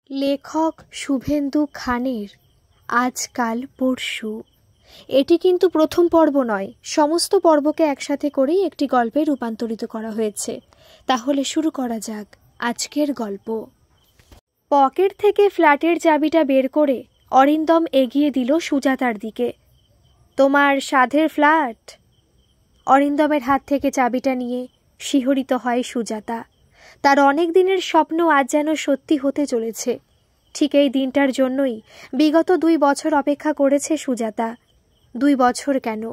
লেখক শুভেন্দু খানের আজকাল পরশু। এটি কিন্তু প্রথম পর্ব নয়, সমস্ত পর্বকে একসাথে করেই একটি গল্পে রূপান্তরিত করা হয়েছে। তাহলে শুরু করা যাক আজকের গল্প। পকেট থেকে ফ্ল্যাটের চাবিটা বের করে অরিন্দম এগিয়ে দিল সুজাতার দিকে। তোমার সাধের ফ্ল্যাট। অরিন্দমের হাত থেকে চাবিটা নিয়ে শিহরিত হয় সুজাতা। তার অনেক দিনের স্বপ্ন আজ যেন সত্যি হতে চলেছে। ঠিক এই দিনটার জন্যই বিগত 2 বছর অপেক্ষা করেছে সুজাতা। 2 বছর কেন,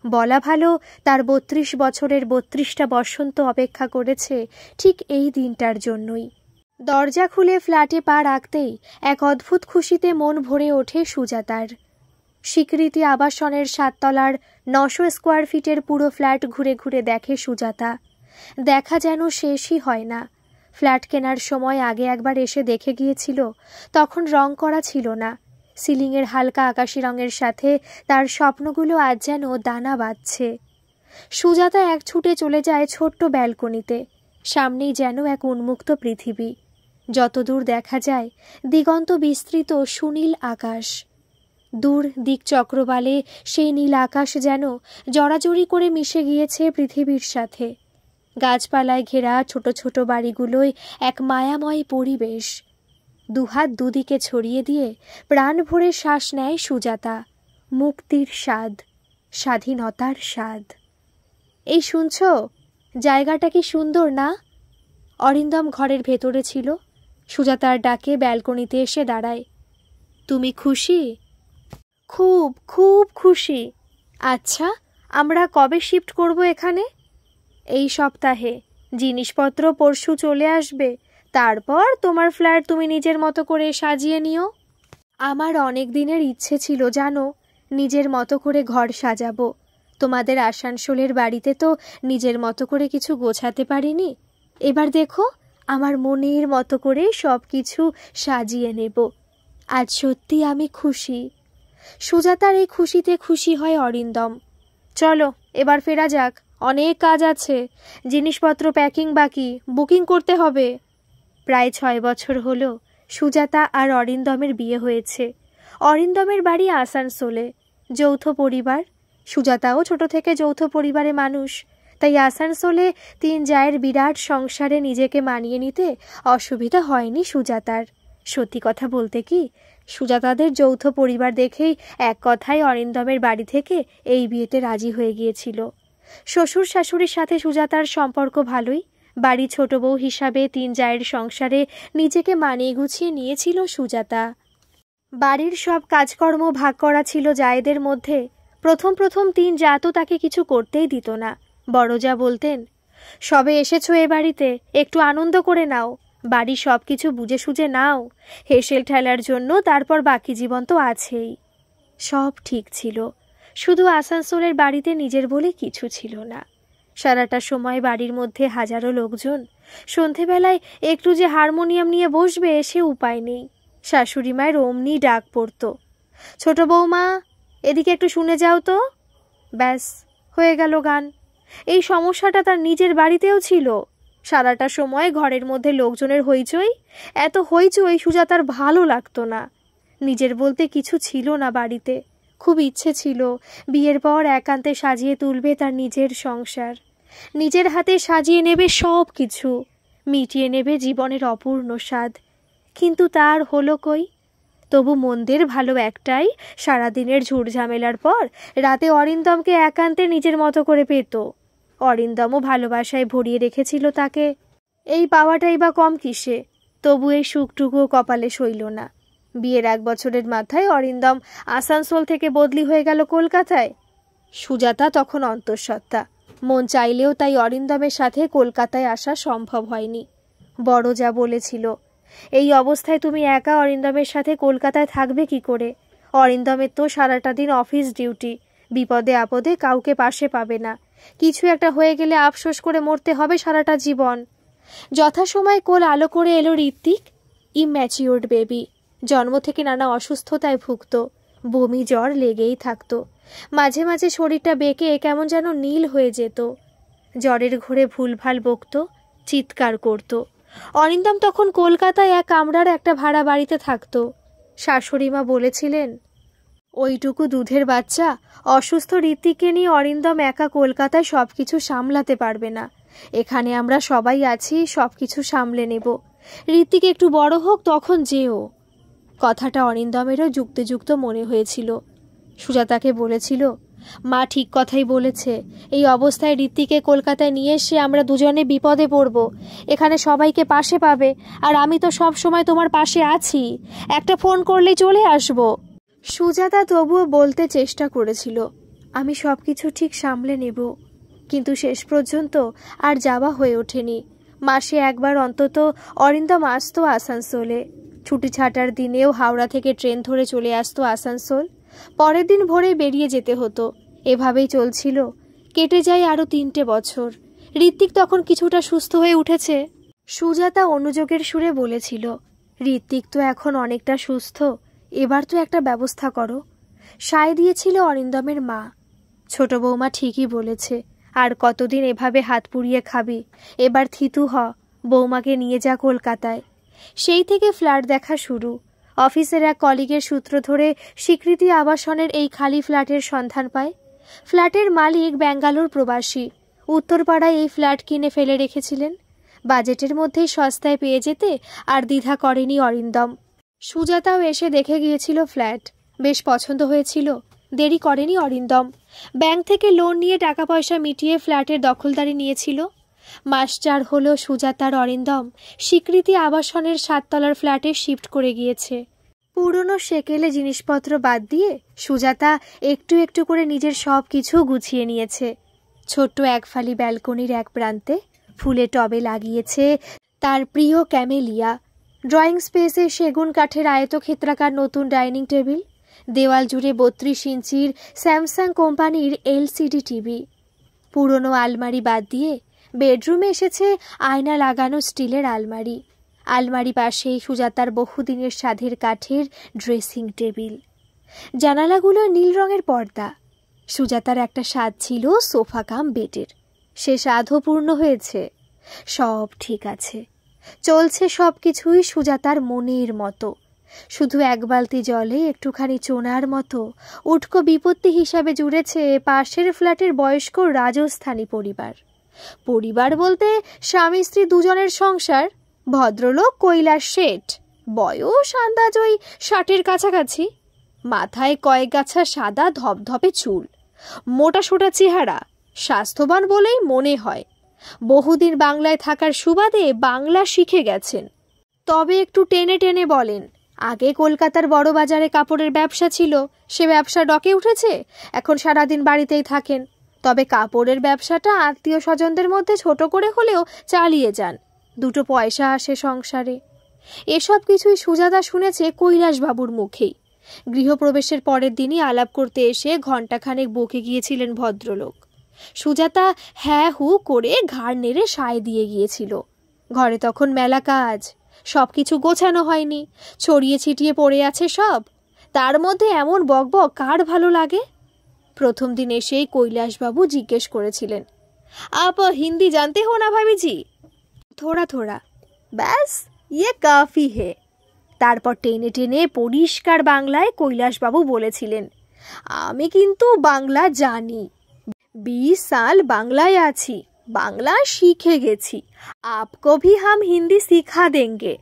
বলা ভালো তার 32 বছরের 32টা বসন্ত অপেক্ষা করেছে ঠিক এই দিনটার জন্যই। দরজা খুলে ফ্ল্যাটে পা রাখতেই এক অদ্ভুত খুশিতে মন ভরে ওঠে সুজাতার। স্বীকৃতি আবাসনের 7 তলার 900 স্কোয়ার ফিটের পুরো ফ্ল্যাট ঘুরে ঘুরে দেখে সুজাতা। দেখা যেন শেষই হয় না। ফ্ল্যাট কেনার সময় আগে একবার এসে দেখে গিয়েছিল, তখন রং করা ছিল না। সিলিংয়ের হালকা আকাশি রঙের সাথে তার স্বপ্নগুলো আজ যেন দানা বাঁধছে। সুজাতা এক ছুটে চলে যায় ছোট্ট ব্যালকনিতে। সামনেই যেন এক উন্মুক্ত পৃথিবী। যতদূর দেখা যায় দিগন্ত বিস্তৃত সুনীল আকাশ। দূর দিক চক্রবালে সেই নীল আকাশ যেন জড়াজড়ি করে মিশে গিয়েছে পৃথিবীর সাথে। গাছপালায় ঘেরা ছোট ছোট বাড়িগুলোয় এক মায়াময় পরিবেশ। দুহাত দুদিকে ছড়িয়ে দিয়ে প্রাণ ভরে শ্বাস নেয় সুজাতা। মুক্তির স্বাদ, স্বাধীনতার স্বাদ। এই শুনছ, জায়গাটা কি সুন্দর না? অরিন্দম ঘরের ভেতরে ছিল। সুজাতার ডাকে ব্যালকনিতে এসে দাঁড়ায়। তুমি খুশি? খুব খুব খুশি। আচ্ছা, আমরা কবে শিফট করব এখানে? এই সপ্তাহে। জিনিসপত্র পরশু চলে আসবে। তারপর তোমার ফ্ল্যাট তুমি নিজের মতো করে সাজিয়ে নিও। আমার অনেক দিনের ইচ্ছে ছিল জানো, নিজের মতো করে ঘর সাজাবো। তোমাদের আসানসোলের বাড়িতে তো নিজের মতো করে কিছু গোছাতে পারিনি। এবার দেখো, আমার মনের মতো করে সব কিছু সাজিয়ে নেব। আজ সত্যি আমি খুশি। সুজাতার এই খুশিতে খুশি হয় অরিন্দম। চলো এবার ফেরা যাক, অনেক কাজ আছে। জিনিসপত্র প্যাকিং বাকি, বুকিং করতে হবে। প্রায় 6 বছর হলো সুজাতা আর অরিন্দমের বিয়ে হয়েছে। অরিন্দমের বাড়ি আসানসোলে, যৌথ পরিবার। সুজাতাও ছোট থেকে যৌথ পরিবারে মানুষ, তাই আসানসোলে 3 জায়ের বিরাট সংসারে নিজেকে মানিয়ে নিতে অসুবিধা হয়নি সুজাতার। সত্যি কথা বলতে কি, সুজাতাদের যৌথ পরিবার দেখেই এক কথায় অরিন্দমের বাড়ি থেকে এই বিয়েতে রাজি হয়ে গিয়েছিল। শ্বশুর শাশুড়ির সাথে সুজাতার সম্পর্ক ভালোই। বাড়ি ছোট বউ হিসাবে 3 জায়ের সংসারে নিজেকে মানিয়ে গুছিয়ে নিয়েছিল সুজাতা। বাড়ির সব কাজকর্ম ভাগ করা ছিল জায়েদের মধ্যে। প্রথম 3 জা তো তাকে কিছু করতেই দিত না। বড় জা বলতেন, সবে এসেছো এ বাড়িতে, একটু আনন্দ করে নাও, বাড়ির সব কিছু বুঝে সুঝে নাও, হেসেল ঠেলার জন্য তারপর বাকি জীবন তো আছেই। সব ঠিক ছিল, শুধু আসানসোলের বাড়িতে নিজের বলে কিছু ছিল না। সারাটা সময় বাড়ির মধ্যে হাজারো লোকজন। সন্ধেবেলায় একটু যে হারমোনিয়াম নিয়ে বসবে সে উপায় নেই। শাশুড়ি মায়ের অমনি ডাক পড়ত, ছোট বৌমা এদিকে একটু শুনে যাও তো। ব্যাস, হয়ে গেল গান। এই সমস্যাটা তার নিজের বাড়িতেও ছিল। সারাটা সময় ঘরের মধ্যে লোকজনের হইচই, এত হইচই সুজাতার ভালো লাগতো না। নিজের বলতে কিছু ছিল না বাড়িতে। খুব ইচ্ছে ছিল বিয়ের পর একান্তে সাজিয়ে তুলবে তার নিজের সংসার, নিজের হাতে সাজিয়ে নেবে সব কিছু, মিটিয়ে নেবে জীবনের অপূর্ণ স্বাদ। কিন্তু তার হলো কই? তবু মন্দের ভালো একটাই, সারাদিনের ঝুটঝামেলার পর রাতে অরিন্দমকে একান্তে নিজের মতো করে পেত। অরিন্দমও ভালোবাসায় ভরিয়ে রেখেছিল তাকে। এই পাওয়াটাই বা কম কিসে? তবু এই সুখটুকুও কপালে সইল না। বিয়ের 1 বছরের মাথায় অরিন্দম আসানসোল থেকে বদলি হয়ে গেল কলকাতায়। সুজাতা তখন অন্তঃসত্ত্বা, মন চাইলেও তাই অরিন্দমের সাথে কলকাতায় আসা সম্ভব হয়নি। বড় যা বলেছিল, এই অবস্থায় তুমি একা অরিন্দমের সাথে কলকাতায় থাকবে কি করে? অরিন্দমের তো সারাটা দিন অফিস ডিউটি, বিপদে আপদে কাউকে পাশে পাবে না। কিছু একটা হয়ে গেলে আফসোস করে মরতে হবে সারাটা জীবন। যথাসময় কোল আলো করে এলো ঋত্বিক, ইম্যাচিওর্ড বেবি। জন্ম থেকে নানা অসুস্থতায় ভুগত, বমি জ্বর লেগেই থাকতো। মাঝে মাঝে শরীরটা বেঁকে কেমন যেন নীল হয়ে যেত। জ্বরের ঘোরে ভুলভাল বকত, চিৎকার করত। অরিন্দম তখন কলকাতায় এক কামরার একটা ভাড়া বাড়িতে থাকতো। শাশুড়ি মা বলেছিলেন, ওইটুকু দুধের বাচ্চা অসুস্থ ঋত্বিককে নিয়ে অরিন্দম একা কলকাতায় সব কিছু সামলাতে পারবে না। এখানে আমরা সবাই আছি, সব কিছু সামলে নেব। ঋত্বিক একটু বড় হোক, তখন যেও। কথাটা অরিন্দমেরও যুক্তিযুক্ত মনে হয়েছিল। সুজাতাকে বলেছিল, মা ঠিক কথাই বলেছে। এই অবস্থায় ঋত্বিককে কলকাতায় নিয়ে এসে আমরা দুজনে বিপদে পড়ব। এখানে সবাইকে পাশে পাবে, আর আমি তো সব সময় তোমার পাশে আছি। একটা ফোন করলেই চলে আসব। সুজাতা তবুও বলতে চেষ্টা করেছিল, আমি সব কিছু ঠিক সামলে নেব। কিন্তু শেষ পর্যন্ত আর যাওয়া হয়ে ওঠেনি। মাসে একবার অন্তত অরিন্দম আসতো আসানসোলে। ছুটি ছাটার দিনেও হাওড়া থেকে ট্রেন ধরে চলে আসতো আসানসোল। পরের দিন ভোরে বেরিয়ে যেতে হতো। এভাবেই চলছিল। কেটে যায় আরও 3টে বছর। ঋত্বিক তখন কিছুটা সুস্থ হয়ে উঠেছে। সুজাতা অনুযোগের সুরে বলেছিল, ঋত্বিক তো এখন অনেকটা সুস্থ, এবার তো একটা ব্যবস্থা করো। সায় দিয়েছিল অরিন্দমের মা। ছোট বৌমা ঠিকই বলেছে, আর কতদিন এভাবে হাত পুড়িয়ে খাবি? এবার থিতু হ, বৌমাকে নিয়ে যা কলকাতায়। সেই থেকে ফ্ল্যাট দেখা শুরু। অফিসের এক কলিগের সূত্র ধরে স্বীকৃতি আবাসনের এই খালি ফ্ল্যাটের সন্ধান পায়। ফ্ল্যাটের মালিক ব্যাঙ্গালোর প্রবাসী। উত্তরপাড়ায় এই ফ্ল্যাট কিনে ফেলে রেখেছিলেন। বাজেটের মধ্যেই সস্তায় পেয়ে যেতে আর দ্বিধা করেনি অরিন্দম। সুজাতাও এসে দেখে গিয়েছিল ফ্ল্যাট। বেশ পছন্দ হয়েছিল। দেরি করেনি অরিন্দম। ব্যাংক থেকে লোন নিয়ে টাকা পয়সা মিটিয়ে ফ্ল্যাটের দখলদারি নিয়েছিল। মাস 4 হলো সুজাতার অরিন্দম স্বীকৃতি আবাসনের 7 তলার ফ্ল্যাটে শিফট করে গিয়েছে। পুরনো সেকেলে জিনিসপত্র বাদ দিয়ে সুজাতা একটু একটু করে নিজের সব কিছু গুছিয়ে নিয়েছে। ছোট্ট এক ফালি ব্যালকনির এক প্রান্তে ফুলে টবে লাগিয়েছে তার প্রিয় ক্যামেলিয়া। ড্রয়িং স্পেসে সেগুন কাঠের আয়তক্ষেত্রাকার নতুন ডাইনিং টেবিল। দেওয়াল জুড়ে 32 ইঞ্চির স্যামসাং কোম্পানির LCD টিভি। পুরনো আলমারি বাদ দিয়ে বেডরুমে এসেছে আয়না লাগানো স্টিলের আলমারি। আলমারি পাশেই সুজাতার বহুদিনের স্বাদের কাঠের ড্রেসিং টেবিল। জানালাগুলো নীল রঙের পর্দা। সুজাতার একটা স্বাদ ছিল সোফা কাম বেডের। সে স্বাদও পূর্ণ হয়েছে। সব ঠিক আছে, চলছে সব কিছুই সুজাতার মনের মতো। শুধু এক বালতি জলে একটুখানি চোনার মতো উটকো বিপত্তি হিসাবে জুড়েছে পাশের ফ্ল্যাটের বয়স্ক রাজস্থানী পরিবার। পরিবার বলতে স্বামী স্ত্রী দুজনের সংসার। ভদ্রলোক কৈলাস শেঠ, বয়স আন্দাজ ওই 60-এর কাছাকাছি। মাথায় কয়েক গাছা সাদা ধপধপে চুল, মোটা সোটা চেহারা, স্বাস্থ্যবান বলেই মনে হয়। বহুদিন বাংলায় থাকার সুবাদে বাংলা শিখে গেছেন। তবে একটু টেনে টেনে বলেন। আগে কলকাতার বড় বাজারে কাপড়ের ব্যবসা ছিল, সে ব্যবসা ডকে উঠেছে, এখন সারাদিন বাড়িতেই থাকেন। তবে কাপড়ের ব্যবসাটা আত্মীয় স্বজনদের মধ্যে ছোট করে হলেও চালিয়ে যান, 2 পয়সা আসে সংসারে। এসব কিছুই সুজাতা শুনেছে কৈলাসবাবুর মুখেই। গৃহপ্রবেশের পরের দিনই আলাপ করতে এসে ঘণ্টাখানেক বকে গিয়েছিলেন ভদ্রলোক। সুজাতা হ্যাঁ হু করে ঘাড় নেড়ে সায় দিয়ে গিয়েছিল। ঘরে তখন মেলা কাজ, সব কিছু গোছানো হয়নি, ছড়িয়ে ছিটিয়ে পড়ে আছে সব। তার মধ্যে এমন বকবক কার ভালো লাগে? প্রথম দিন এসেই কৈলাসবাবু জিজ্ঞেস করেছিলেন, আপ হিন্দি জানতে হো না ভাবিজি? থোড়া থোড়া, ব্যাস ইয়ে কাফি হে। তারপর টেনে টেনে পরিষ্কার বাংলায় কৈলাসবাবু বলেছিলেন, আমি কিন্তু বাংলা জানি, 20 সাল বাংলায় আছি, বাংলা শিখে গেছি, আপকো ভি হাম হিন্দি শিখা দেঙ্গে।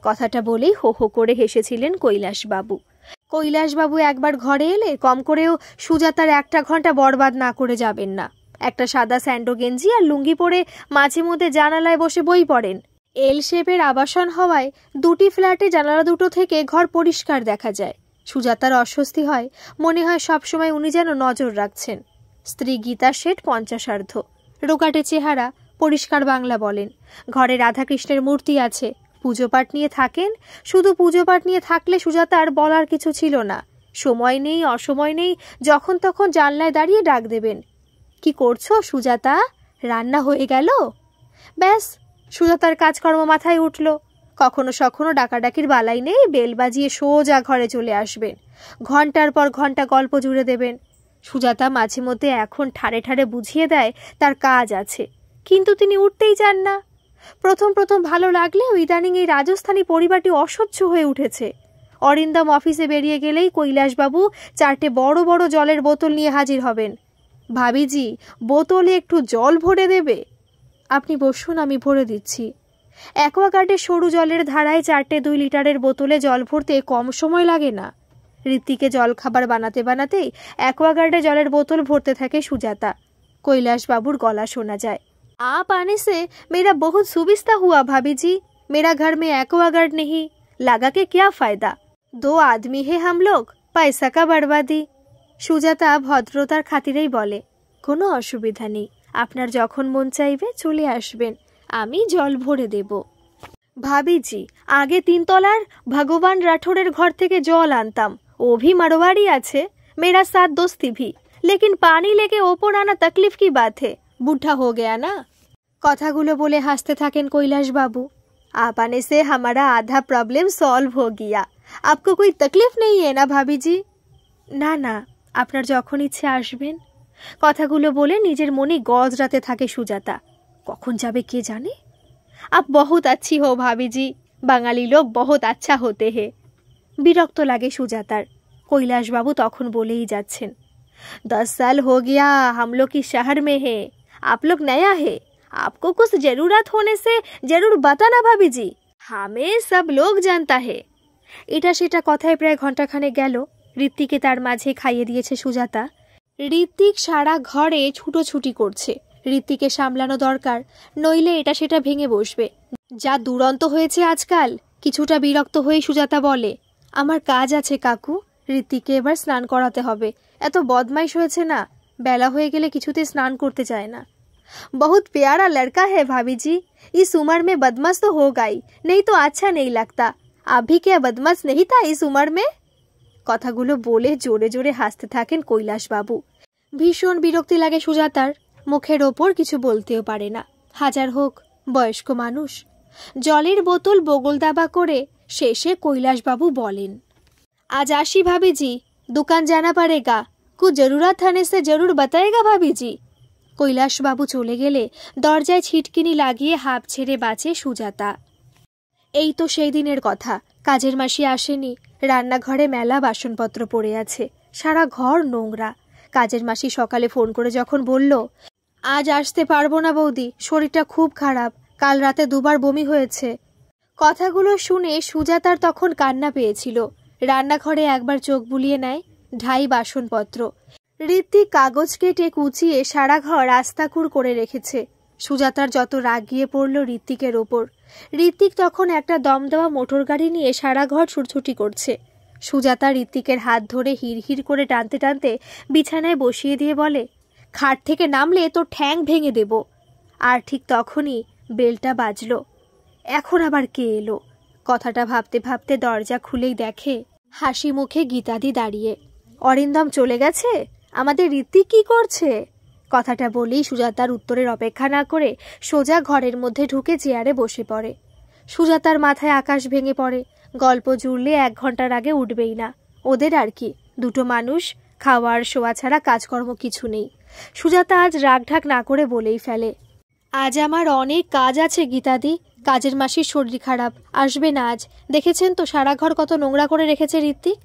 কথাটা বলেই হো হো করে হেসেছিলেন কৈলাসবাবু। কৈলাসবাবু একবার ঘরে এলে কম করেও সুজাতার 1টা ঘন্টা বরবাদ না করে যাবেন না। একটা সাদা স্যান্ডো গেঞ্জি আর লুঙ্গি পরে মাঝে মধ্যে জানালায় বসে বই পড়েন। এল শেপের আবাসন হওয়ায় 2টি ফ্ল্যাটে জানালা দুটো থেকে ঘর পরিষ্কার দেখা যায়। সুজাতার অস্বস্তি হয়, মনে হয় সবসময় উনি যেন নজর রাখছেন। স্ত্রী গীতা শেঠ 50-ঊর্ধ্ব, রোগাটে চেহারা, পরিষ্কার বাংলা বলেন। ঘরে রাধাকৃষ্ণের মূর্তি আছে, পুজো পাঠ নিয়ে থাকেন। শুধু পুজো পাঠ নিয়ে থাকলে সুজাতার বলার কিছু ছিল না। সময় নেই, অসময় নেই, যখন তখন জানলায় দাঁড়িয়ে ডাক দেবেন, কি করছো সুজাতা, রান্না হয়ে গেল? ব্যাস, সুজাতার কাজকর্ম মাথায় উঠল। কখনো সখনো ডাকাডাকির বালাই নেই, বেল বাজিয়ে সোজা ঘরে চলে আসবেন। ঘন্টার পর ঘন্টা গল্প জুড়ে দেবেন। সুজাতা মাঝে মধ্যে এখন ঠাড়ে ঠাড়ে বুঝিয়ে দেয় তার কাজ আছে, কিন্তু তিনি উঠতেই চান না। প্রথম প্রথম ভালো লাগলেও ইদানিং এই রাজস্থানী পরিবারটি অসহ্য হয়ে উঠেছে। অরিন্দম অফিসে বেরিয়ে গেলেই কৈলাসবাবু 4টে বড় বড় জলের বোতল নিয়ে হাজির হবেন। ভাবিজি, বোতলে একটু জল ভরে দেবে? আপনি বসুন, আমি ভরে দিচ্ছি। অ্যাকোয়াগার্ডের সরু জলের ধারায় 4টে 2 লিটারের বোতলে জল ভরতে কম সময় লাগে না। ঋত্বিকে জল খাবার বানাতে বানাতেই অ্যাকোয়াগার্ডে জলের বোতল ভরতে থাকে সুজাতা। কৈলাসবাবুর গলা শোনা যায়, आप आने से मेरा बहुत सुविधा हुआ भाभी जी। मेरा घर में एक्वागार्ड नहीं लगा के क्या फायदा, 2 आदमी है हम लोग, पैसा का बर्बादी। সুজাতা ভদ্রতার খাতিরেই বলে, কোনো অসুবিধা নেই, আপনার যখন মন চাইবে চলে আসবেন, আমি জল ভরে দেব। ভাবিজি, আগে 3 তলার ভগবান রাঠোরের ঘর থেকে জল আনতাম, ও भी मरवाड़ी আছে, मेरा साथ दोस्ती भी, लेकिन पानी लेके ऊपर आना तकलीफ की बात है, बुढ़ा हो गया ना। কথাগুলো বলে হাসতে থাকেন কৈলাসবাবু। आप आने से हमारा आधा प्रॉब्लम सॉल्व हो गया, आपको कोई तकलीफ नहीं है ना भाभी जी? না না, আপনার যখন ইচ্ছে আসবেন। কথাগুলো বলে নিজের মনে গজরাতে থাকে সুজাতা। কখন যাবে কে জানে। आप बहुत अच्छी हो भाभी जी, বাঙালি লোক बहुत अच्छा होते हैं। বিরক্ত লাগে সুজাতার। কৈলাসবাবু তখন বলেই যাচ্ছেন, 10 साल हो गया हम लोग की शहर में है, आप लोग नया है, आपको कुछ जरूरत होने से जरूर बताना भाभी जी, हमें सब लोग जानता है। এটা সেটা কথায় প্রায় ঘন্টাখানে গেল। ঋত্বিকে তার মাঝে খাইয়ে দিয়েছে সুজাতা। ঋত্বিক সারা ঘরে ছুটোছুটি করছে। ঋত্বিকে সামলানো দরকার, নইলে এটা সেটা ভেঙে বসবে। যা দুরন্ত হয়েছে আজকাল। কিছুটা বিরক্ত হয়ে সুজাতা বলে, আমার কাজ আছে কাকু, ঋত্বিককে এবার স্নান করাতে হবে। এত বদমাইশ হয়েছে না, বেলা হয়ে গেলে কিছুতে স্নান করতে চায় না। बहुत प्यारा लड़का है भाभी जी, इस उम्र में बदमाश तो होगा ही, नहीं तो अच्छा नहीं लगता। अभी क्या बदमाश नहीं था इस उम्र में? কথাগুলো বলে জোরে জোরে হাসতে থাকেন কৈলাসবাবু। ভীষণ বিরক্তি লাগে সুজাতার। মুখের ওপর কিছু বলতেও পারে না, হাজার হোক বয়স্ক মানুষ। জলের বোতল বগল দাবা করে শেষে কৈলাসবাবু বলেন, आज आशी भाभी जी, दुकान जाना पड़ेगा, कुछ जरूरत होने से जरूर बताएगा भाभी जी। কৈলাসবাবু চলে গেলে দরজায় ছিটকিনি লাগিয়ে হাঁপ ছেড়ে বাঁচে সুজাতা। এই তো সেই দিনের কথা। কাজের মাসি আসেনি। রান্নাঘরে মেলা বাসনপত্র পড়ে আছে, সারা ঘর নোংরা। কাজের মাসি সকালে ফোন করে যখন বলল, আজ আসতে পারবো না বৌদি, শরীরটা খুব খারাপ, কাল রাতে 2 বার বমি হয়েছে। কথাগুলো শুনে সুজাতার তখন কান্না পেয়েছিল। রান্নাঘরে একবার চোখ বুলিয়ে নেয়, ঢাই বাসনপত্র। ঋত্বিক কাগজ কেটে কুচিয়ে সারা ঘর আস্তাকুর করে রেখেছে। সুজাতার যত রাগ গিয়ে পড়ল ঋত্বিকের ওপর। ঋত্বিক তখন একটা দম দেওয়া মোটর গাড়ি নিয়ে সারা ঘর ছুটছুটি করছে। সুজাতা ঋত্বিকের হাত ধরে হিড়হিড় করে টানতে টানতে বিছানায় বসিয়ে দিয়ে বলে, খাট থেকে নামলে তো ঠ্যাং ভেঙে দেব। আর ঠিক তখনই বেলটা বাজল। এখন আবার কে এলো? কথাটা ভাবতে ভাবতে দরজা খুলেই দেখে হাসি মুখে গীতাদি দাঁড়িয়ে। অরিন্দম চলে গেছে? আমাদের ঋত্বিক কি করছে? কথাটা বলেই সুজাতার উত্তরের অপেক্ষা না করে সোজা ঘরের মধ্যে ঢুকে চেয়ারে বসে পড়ে। সুজাতার মাথায় আকাশ ভেঙে পড়ে। গল্প জুড়লে 1 ঘন্টার আগে উঠবেই না। ওদের আর কি, 2টো মানুষ, খাওয়ার শোয়া ছাড়া কাজকর্ম কিছু নেই। সুজাতা আজ রাগঢাক না করে বলেই ফেলে, আজ আমার অনেক কাজ আছে গীতাদি, কাজের মাসির শরীর খারাপ, আসবে না আজ। দেখেছেন তো সারা ঘর কত নোংরা করে রেখেছে ঋত্বিক।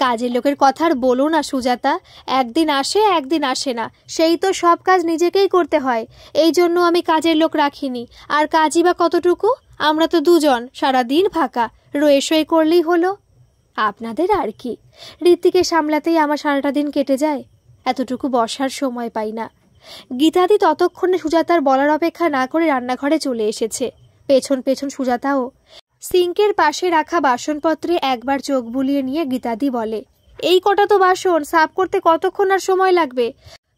কাজের লোকের কথা আর বলো না সুজাতা, একদিন আসে একদিন আসে না, সেই তো সব কাজ নিজেকেই করতে হয়। এই জন্য আমি কাজের লোক রাখিনি। আর কাজই বা কতটুকু, আমরা তো 2 জন, সারাদিন ফাঁকা, রয়ে সই করলেই হলো। আপনাদের আর কি, ঋত্বিকে সামলাতেই আমার সারাটা দিন কেটে যায়, এতটুকু বসার সময় পাই না। গীতাদি ততক্ষণে সুজাতার বলার অপেক্ষা না করে রান্নাঘরে চলে এসেছে। পেছন পেছন সুজাতাও। সিঙ্কের পাশে রাখা বাসনপত্রে একবার চোখ বুলিয়ে নিয়ে গীতাদি বলে, এই কটা তো বাসন সাফ করতে কতক্ষণ আর সময় লাগবে?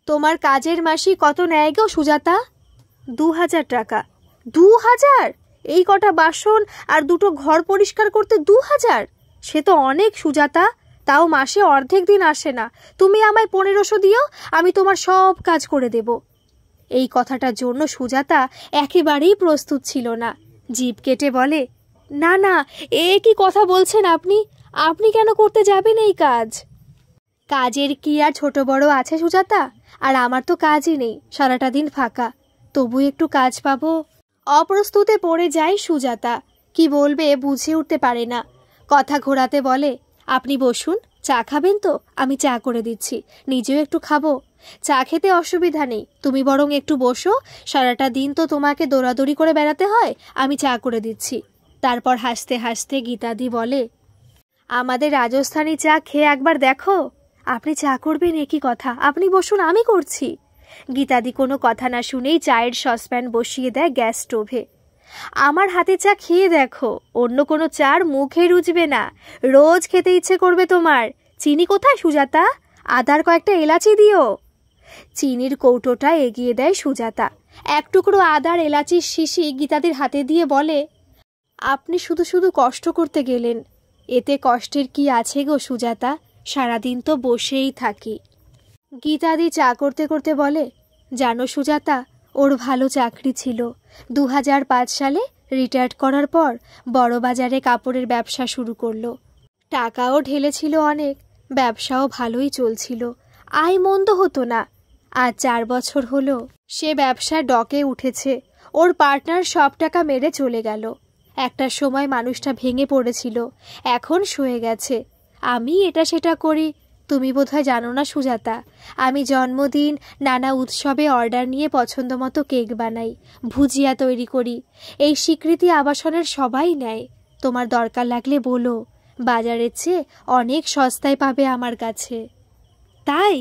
তোমার কাজের মাসি কত নেয় গো সুজাতা? 2000 টাকা। 2000? এই কটা বাসন আর 2টো ঘর পরিষ্কার করতে 2000? সে তো অনেক সুজাতা, তাও মাসে অর্ধেক দিন আসে না। তুমি আমায় 1500 দিও, আমি তোমার সব কাজ করে দেব। এই কথাটার জন্য সুজাতা একেবারেই প্রস্তুত ছিল না। জিভ কেটে বলে, না না, এ কি কথা বলছেন আপনি? আপনি কেন করতে যাবেন এই কাজ? কাজের কি আর ছোট বড় আছে সুজাতা? আর আমার তো কাজই নেই, সারাটা দিন ফাঁকা, তবু একটু কাজ পাবো। অপ্রস্তুতে পড়ে যায় সুজাতা। কি বলবে বুঝে উঠতে পারে না। কথা ঘোরাতে বলে, আপনি বসুন, চা খাবেন তো? আমি চা করে দিচ্ছি, নিজেও একটু খাবো। চা খেতে অসুবিধা নেই, তুমি বরং একটু বসো, সারাটা দিন তো তোমাকে দৌড়াদৌড়ি করে বেড়াতে হয়, আমি চা করে দিচ্ছি। তারপর হাসতে হাসতে গীতাদি বলে, আমাদের রাজস্থানী চা খেয়ে একবার দেখো। আপনি চা করবেন একই কথা, আপনি বসুন, আমি করছি। গীতাদি কোনো কথা না শুনেই চায়ের সসপ্যান বসিয়ে দেয় গ্যাস স্টোভে। আমার হাতে চা খেয়ে দেখো, অন্য কোনো চার মুখে রুজবে না, রোজ খেতে ইচ্ছে করবে তোমার। চিনি কোথায় সুজাতা? আদার কয়েকটা এলাচি দিও। চিনির কৌটোটা এগিয়ে দেয় সুজাতা। এক টুকরো আদার এলাচির শিশি গীতাদির হাতে দিয়ে বলে, আপনি শুধু শুধু কষ্ট করতে গেলেন। এতে কষ্টের কি আছে গো সুজাতা, সারাদিন তো বসেই থাকি। গীতাদি চা করতে করতে বলে, জানো সুজাতা, ওর ভালো চাকরি ছিল। 2005 সালে রিটায়ার্ড করার পর বড় বাজারে কাপড়ের ব্যবসা শুরু করলো। টাকাও ঢেলেছিল অনেক, ব্যবসাও ভালোই চলছিল, আয় মন্দ হতো না। আজ 4 বছর হলো সে ব্যবসা ডকে উঠেছে। ওর পার্টনার সব টাকা মেরে চলে গেল। একটা সময় মানুষটা ভেঙে পড়েছিল, এখন সয়ে গেছে। আমি এটা সেটা করি, তুমি বোধহয় জানো না সুজাতা। আমি জন্মদিন, নানা উৎসবে অর্ডার নিয়ে পছন্দ মতো কেক বানাই, ভুজিয়া তৈরি করি। এই স্বীকৃতি আবাসনের সবাই নেয়। তোমার দরকার লাগলে বলো, বাজারের চেয়ে অনেক সস্তায় পাবে আমার কাছে। তাই?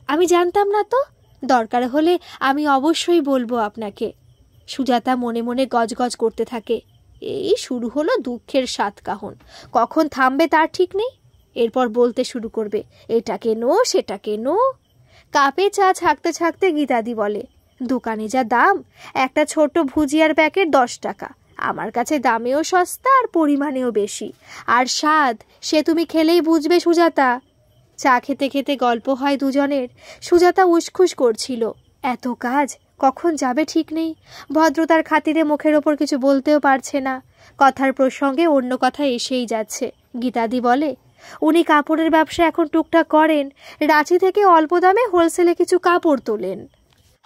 আমি জানতাম না তো। দরকার হলে আমি অবশ্যই বলবো আপনাকে। সুজাতা মনে মনে গজগজ করতে থাকে। এই শুরু হলো দুঃখের সাতকাহন, কখন থামবে তার ঠিক নেই। এরপর বলতে শুরু করবে, এটা কেনো সেটা কেনো। কাপে চা ছাকতে ছাকতে গীতাদি বলে, দোকানে যা দাম, একটা ছোট ভুজিয়ার প্যাকেট 10 টাকা। আমার কাছে দামেও সস্তা আর পরিমাণেও বেশি, আর স্বাদ সে তুমি খেলেই বুঝবে সুজাতা। চা খেতে খেতে গল্প হয় দুজনের। সুজাতা উসখুস করছিল, এত কাজ কখন যাবে ঠিক নেই। ভদ্রতার খাতিরে মুখের ওপর কিছু বলতেও পারছে না। কথার প্রসঙ্গে অন্য কথা এসেই যাচ্ছে। গীতাদি বলে, উনি কাপড়ের ব্যবসা এখন টুকটাক করেন, রাঁচি থেকে অল্প দামে হোলসেলে কিছু কাপড় তোলেন।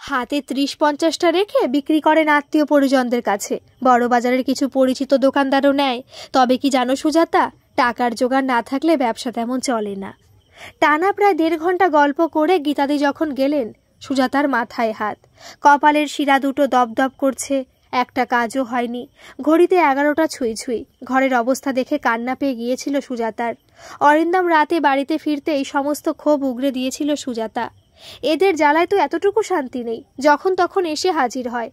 হাতে 30-50টা রেখে বিক্রি করেন আত্মীয় পরিজনদের কাছে। বড় বাজারের কিছু পরিচিত দোকানদারও নেয়। তবে কি জানো সুজাতা, টাকার জোগাড় না থাকলে ব্যবসা তেমন চলে না। টানা প্রায় 1.5 ঘন্টা গল্প করে গীতাদি যখন গেলেন, সুজাতার মাথায় হাত, কপালের শিরা দুটো দপদপ করছে। একটা কাজও হয়নি। ঘড়িতে 11টা ছুঁই ছুঁই। ঘরের অবস্থা দেখে কান্না পেয়ে গিয়েছিল সুজাতার। অরিন্দম রাতে বাড়িতে ফিরতে এই সমস্ত ক্ষোভ উগরে দিয়েছিল সুজাতা। এদের জ্বালায় তো এতটুকু শান্তি নেই, যখন তখন এসে হাজির হয়।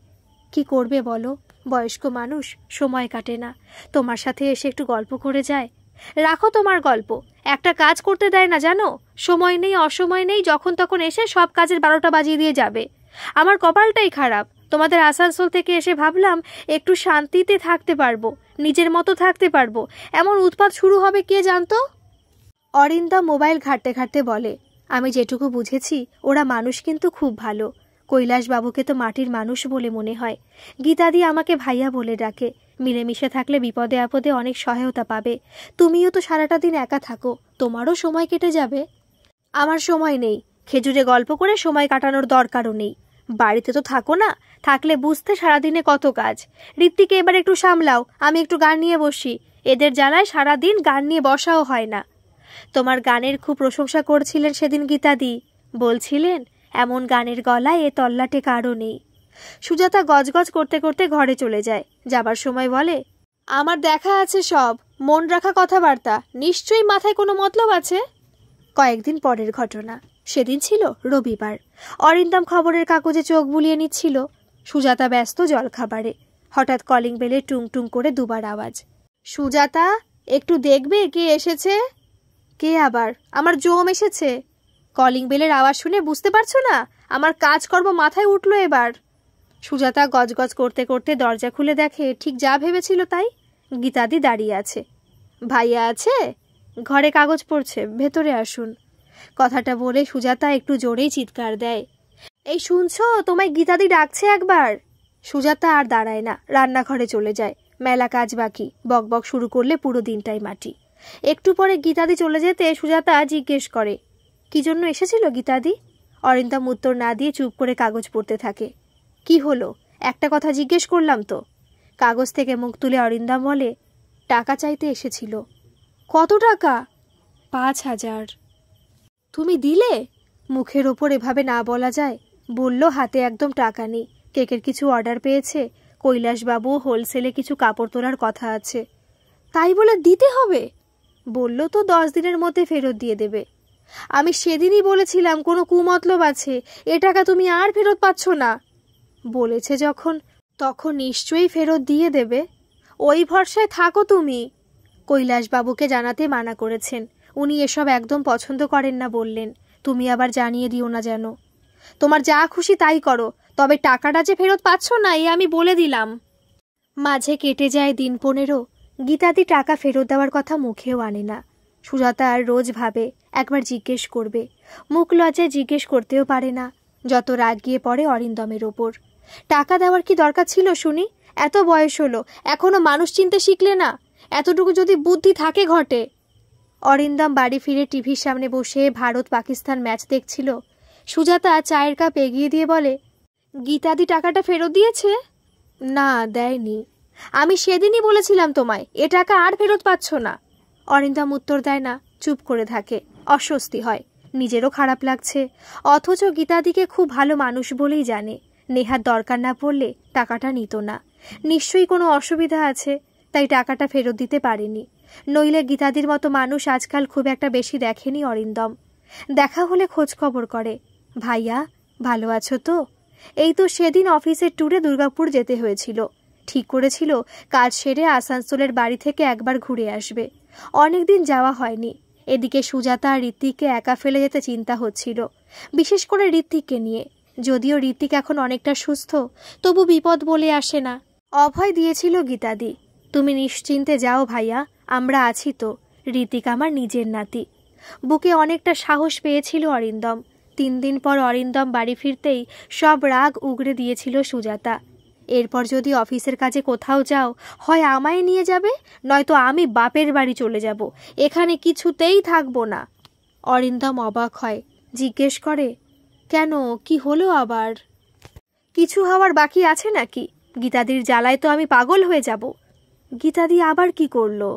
কি করবে বলো, বয়স্ক মানুষ, সময় কাটে না। তোমার সাথে এসে একটু গল্প করে যায়। রাখো তোমার গল্প, একটা কাজ করতে দেয় না জানো। সময় নেই, অসময় নেই, যখন তখন এসে সব কাজের 12টা বাজিয়ে দিয়ে যাবে। আমার কপালটাই খারাপ। তোমাদের আসানসোল থেকে এসে ভাবলাম একটু শান্তিতে থাকতে পারবো, নিজের মতো থাকতে পারবো, এমন উৎপাত শুরু হবে কে জানতো। অরিন্দম মোবাইল ঘাঁটতে ঘাঁটতে বলে, আমি যেটুকু বুঝেছি ওরা মানুষ কিন্তু খুব ভালো। কৈলাসবাবুকে তো মাটির মানুষ বলে মনে হয়। গীতাদি আমাকে ভাইয়া বলে ডাকে। মিলেমিশে থাকলে বিপদে আপদে অনেক সহায়তা পাবে। তুমিও তো সারাটা দিন একা থাকো, তোমারও সময় কেটে যাবে। আমার সময় নেই, খেজুরে গল্প করে সময় কাটানোর দরকারও নেই। বাড়িতে তো থাকো না, থাকলে বুঝতে সারাদিনে কত কাজ। ঋত্বিকে এবার একটু সামলাও, আমি একটু গান নিয়ে বসি। এদের জ্বালায় সারাদিন গান নিয়ে বসাও হয় না। তোমার গানের খুব প্রশংসা করছিলেন সেদিন গীতাদি, বলছিলেন এমন গানের গলায় এ তল্লাটে কারও নেই। সুজাতা গজগজ করতে করতে ঘরে চলে যায়। যাবার সময় বলে, আমার দেখা আছে সব, মন রাখা কথাবার্তা, নিশ্চয়ই মাথায় কোনো মতলব আছে। কয়েকদিন পরের ঘটনা। সেদিন ছিল রবিবার। অরিন্দম খবরের কাগজে চোখ বুলিয়ে নিচ্ছিল। সুজাতা ব্যস্ত জলখাবারে। হঠাৎ কলিং বেলে টুং টুং করে 2বার আওয়াজ। সুজাতা, একটু দেখবে কে এসেছে। কে আবার? আমার জম এসেছে। কলিং বেলের আওয়াজ শুনে বুঝতে পারছো না? আমার কাজকর্ম মাথায় উঠলো এবার। সুজাতা গজগজ করতে করতে দরজা খুলে দেখে ঠিক যা ভেবেছিল তাই। গীতাদি দাঁড়িয়ে আছে। ভাইয়া আছে? ঘরে কাগজ পড়ছে, ভেতরে আসুন। কথাটা বলে সুজাতা একটু জোরেই চিৎকার দেয়, এই শুনছো, তোমায় গীতাদি ডাকছে একবার। সুজাতা আর দাঁড়ায় না, রান্নাঘরে চলে যায়। মেলা কাজ বাকি, বকবক শুরু করলে পুরো দিনটাই মাটি। একটু পরে গীতাদি চলে যেতে সুজাতা জিজ্ঞেস করে, কি জন্য এসেছিল গীতাদি? অরিন্দম উত্তর না দিয়ে চুপ করে কাগজ পড়তে থাকে। কি হলো? একটা কথা জিজ্ঞেস করলাম তো। কাগজ থেকে মুখ তুলে অরিন্দম বলে, টাকা চাইতে এসেছিল। কত টাকা? 5,000। তুমি দিলে? মুখের ওপর এভাবে না বলা যায়। বলল হাতে একদম টাকা নেই, কেকের কিছু অর্ডার পেয়েছে, কৈলাসবাবু হোলসেলে কিছু কাপড় তোলার কথা আছে, তাই বলে দিতে হবে। বলল তো 10 দিনের মধ্যে ফেরত দিয়ে দেবে। আমি সেদিনই বলেছিলাম কোনো কুমতলব আছে, এ টাকা তুমি আর ফেরত পাচ্ছ না। বলেছে যখন তখন নিশ্চয়ই ফেরত দিয়ে দেবে। ওই ভরসায় থাকো তুমি। কৈলাসবাবুকে জানাতে মানা করেছেন, উনি এসব একদম পছন্দ করেন না বললেন। তুমি আবার জানিয়ে দিও না যেন। তোমার যা খুশি তাই করো, তবে টাকাটা যে ফেরত পাচ্ছ না এ আমি বলে দিলাম। মাঝে কেটে যায় দিন 15। গীতাদি টাকা ফেরত দেওয়ার কথা মুখেও আনে না। সুজাতা আর রোজ ভাবে একবার জিজ্ঞেস করবে, মুখ লজ্জায় জিজ্ঞেস করতেও পারে না। যত রাগ গিয়ে পড়ে অরিন্দমের ওপর। টাকা দেওয়ার কি দরকার ছিল শুনি? এত বয়স হলো, এখনো মানুষ চিনতে শিখলে না? এতটুকু যদি বুদ্ধি থাকে ঘটে। অরিন্দম বাড়ি ফিরে টিভির সামনে বসে ভারত পাকিস্তান ম্যাচ দেখছিল। সুজাতা চায়ের কাপ এগিয়ে দিয়ে বলে, গীতাদি টাকাটা ফেরত দিয়েছে? না, দেয়নি। আমি সেদিনই বলেছিলাম তোমায়, এ টাকা আর ফেরত পাচ্ছ না। অরিন্দম উত্তর দেয় না, চুপ করে থাকে। অস্বস্তি হয়, নিজেরও খারাপ লাগছে। অথচ গীতাদিকে খুব ভালো মানুষ বলেই জানে। নেহার দরকার না পড়লে টাকাটা নিত না। নিশ্চয়ই কোনো অসুবিধা আছে, তাই টাকাটা ফেরত দিতে পারেনি। নইলে গীতাদির মতো মানুষ আজকাল খুব একটা বেশি দেখেনি অরিন্দম। দেখা হলে খোঁজ খবর করে, ভাইয়া ভালো আছো তো? এই তো সেদিন অফিসের ট্যুরে দুর্গাপুর যেতে হয়েছিল। ঠিক করেছিল কাজ সেরে আসানসোলের বাড়ি থেকে একবার ঘুরে আসবে। অনেকদিন যাওয়া হয়নি। এদিকে সুজাতা আর ঋত্বিককে একা ফেলে যেতে চিন্তা হচ্ছিল, বিশেষ করে ঋত্বিককে নিয়ে। যদিও ঋত্বিক এখন অনেকটা সুস্থ, তবু বিপদ বলে আসে না। অভয় দিয়েছিল গীতাদি, তুমি নিশ্চিন্তে যাও ভাইয়া, আমরা আছি তো। ঋত্বিক আমার নিজের নাতি। বুকে অনেকটা সাহস পেয়েছিল অরিন্দম। 3 দিন পর অরিন্দম বাড়ি ফিরতেই সব রাগ উগড়ে দিয়েছিল সুজাতা। এরপর যদি অফিসের কাজে কোথাও যাও, হয় আমায় নিয়ে যাবে, নয়তো আমি বাপের বাড়ি চলে যাব, এখানে কিছুতেই থাকবো না। অরিন্দম অবাক হয়, জিজ্ঞেস করে, কেন, কি হলো আবার? কিছু হওয়ার বাকি আছে নাকি? গীতাদির জ্বালায় তো আমি পাগল হয়ে যাব। গীতাদি আবার কি করলো?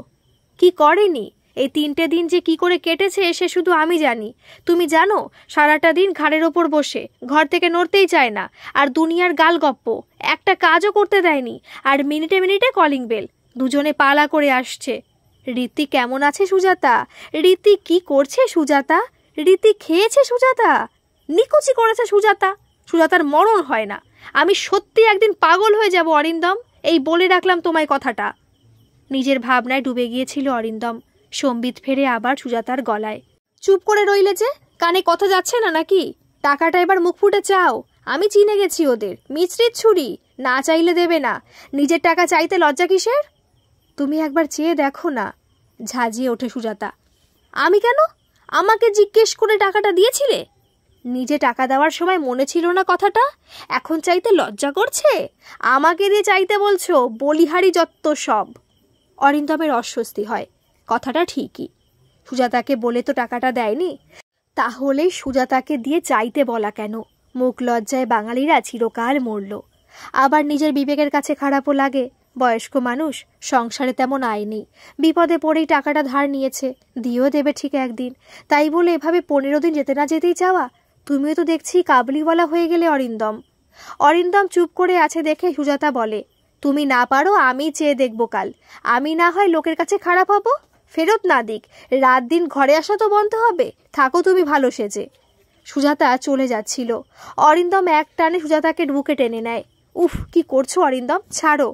কি করেনি? এই 3টে দিন যে কি করে কেটেছে সে শুধু আমি জানি। তুমি জানো, সারাটা দিন ঘাড়ের ওপর বসে, ঘর থেকে নড়তেই চায় না, আর দুনিয়ার গাল গপ্প, একটা কাজও করতে দেয়নি। আর মিনিটে মিনিটে কলিং বেল, দুজনে পালা করে আসছে। ঋত্বিক কেমন আছে সুজাতা? ঋত্বিক কি করছে সুজাতা? ঋত্বিক খেয়েছে সুজাতা? নিকুচি করেছে সুজাতা? সুজাতার মরণ হয় না। আমি সত্যি একদিন পাগল হয়ে যাব অরিন্দম, এই বলে রাখলাম তোমায় কথাটা। নিজের ভাবনায় ডুবে গিয়েছিল অরিন্দম। সম্বিত ফেরে আবার সুজাতার গলায়, চুপ করে রইলে যে, কানে কথা যাচ্ছে না নাকি? টাকাটা এবার মুখ ফুটে চাও। আমি চিনে গেছি ওদের, মিছরির ছুরি, না চাইলে দেবে না। নিজের টাকা চাইতে লজ্জা কিসের? তুমি একবার চেয়ে দেখো না। ঝাঁঝিয়ে ওঠে সুজাতা। আমি কেন? আমাকে জিজ্ঞেস করে টাকাটা দিয়েছিলে? নিজে টাকা দেওয়ার সময় মনে ছিল না কথাটা? এখন চাইতে লজ্জা করছে? আমাকে দিয়ে চাইতে বলছো? বলিহারি যত্ত সব। অরিন্দমের অস্বস্তি হয়। কথাটা ঠিকই, সুজাতাকে বলে তো টাকাটা দেয়নি। তাহলে সুজাতাকে দিয়ে চাইতে বলা কেন? মুখ লজ্জায় বাঙালিরা চিরকাল মরল। আবার নিজের বিবেকের কাছে খারাপও লাগে। বয়স্ক মানুষ, সংসারে তেমন আয় নেই, বিপদে পড়েই টাকাটা ধার নিয়েছে, দিয়েও দেবে ঠিক একদিন। তাই বলে এভাবে 15 দিন যেতে না যেতেই চাওয়া? তুমিও তো দেখছি কাবুলিওয়ালা হয়ে গেলে অরিন্দম। অরিন্দম চুপ করে আছে দেখে সুজাতা বলে, তুমি না পারো আমি চেয়ে দেখব কাল। আমি না হয় লোকের কাছে খারাপ হব, ফেরত না দিক, রাত দিন ঘরে আসা তো বন্ধ হবে। থাকো তুমি ভালো সেজে। সুজাতা চলে যাচ্ছিল। অরিন্দম এক টানে সুজাতাকে বুকে টেনে নেয়। উফ, কি করছো অরিন্দম, ছাড়ো।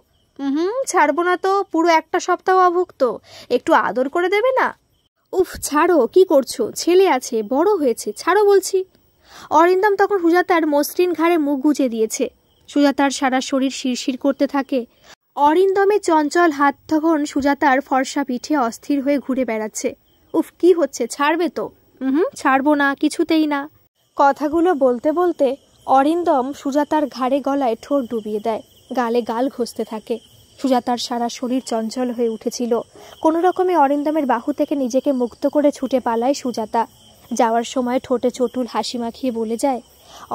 ছাড়বো না তো, পুরো একটা সপ্তাহ অভুক্ত, একটু আদর করে দেবে না? উফ ছাড়ো, কি করছো? ছেলে আছে, বড় হয়েছে, ছাড়ো বলছি। অরিন্দম তখন সুজাতার মসৃণ ঘাড়ে মুখ গুজে দিয়েছে। সুজাতার সারা শরীর শিরশির করতে থাকে। অরিন্দমের চঞ্চল হাত তখন সুজাতার ফর্সা পিঠে অস্থির হয়ে ঘুরে বেড়াচ্ছে। উফ, কি হচ্ছে? ছাড়বে তো? ছাড়বো না, কিছুতেই না। কথাগুলো বলতে বলতে অরিন্দম সুজাতার ঘাড়ে গলায় ঠোঁট ডুবিয়ে দেয়, গালে গাল ঘষতে থাকে। সুজাতার সারা শরীর চঞ্চল হয়ে উঠেছিল। কোনো রকমে অরিন্দমের বাহু থেকে নিজেকে মুক্ত করে ছুটে পালায় সুজাতা। যাওয়ার সময় ঠোঁটে চটুল হাসি মাখিয়ে বলে যায়,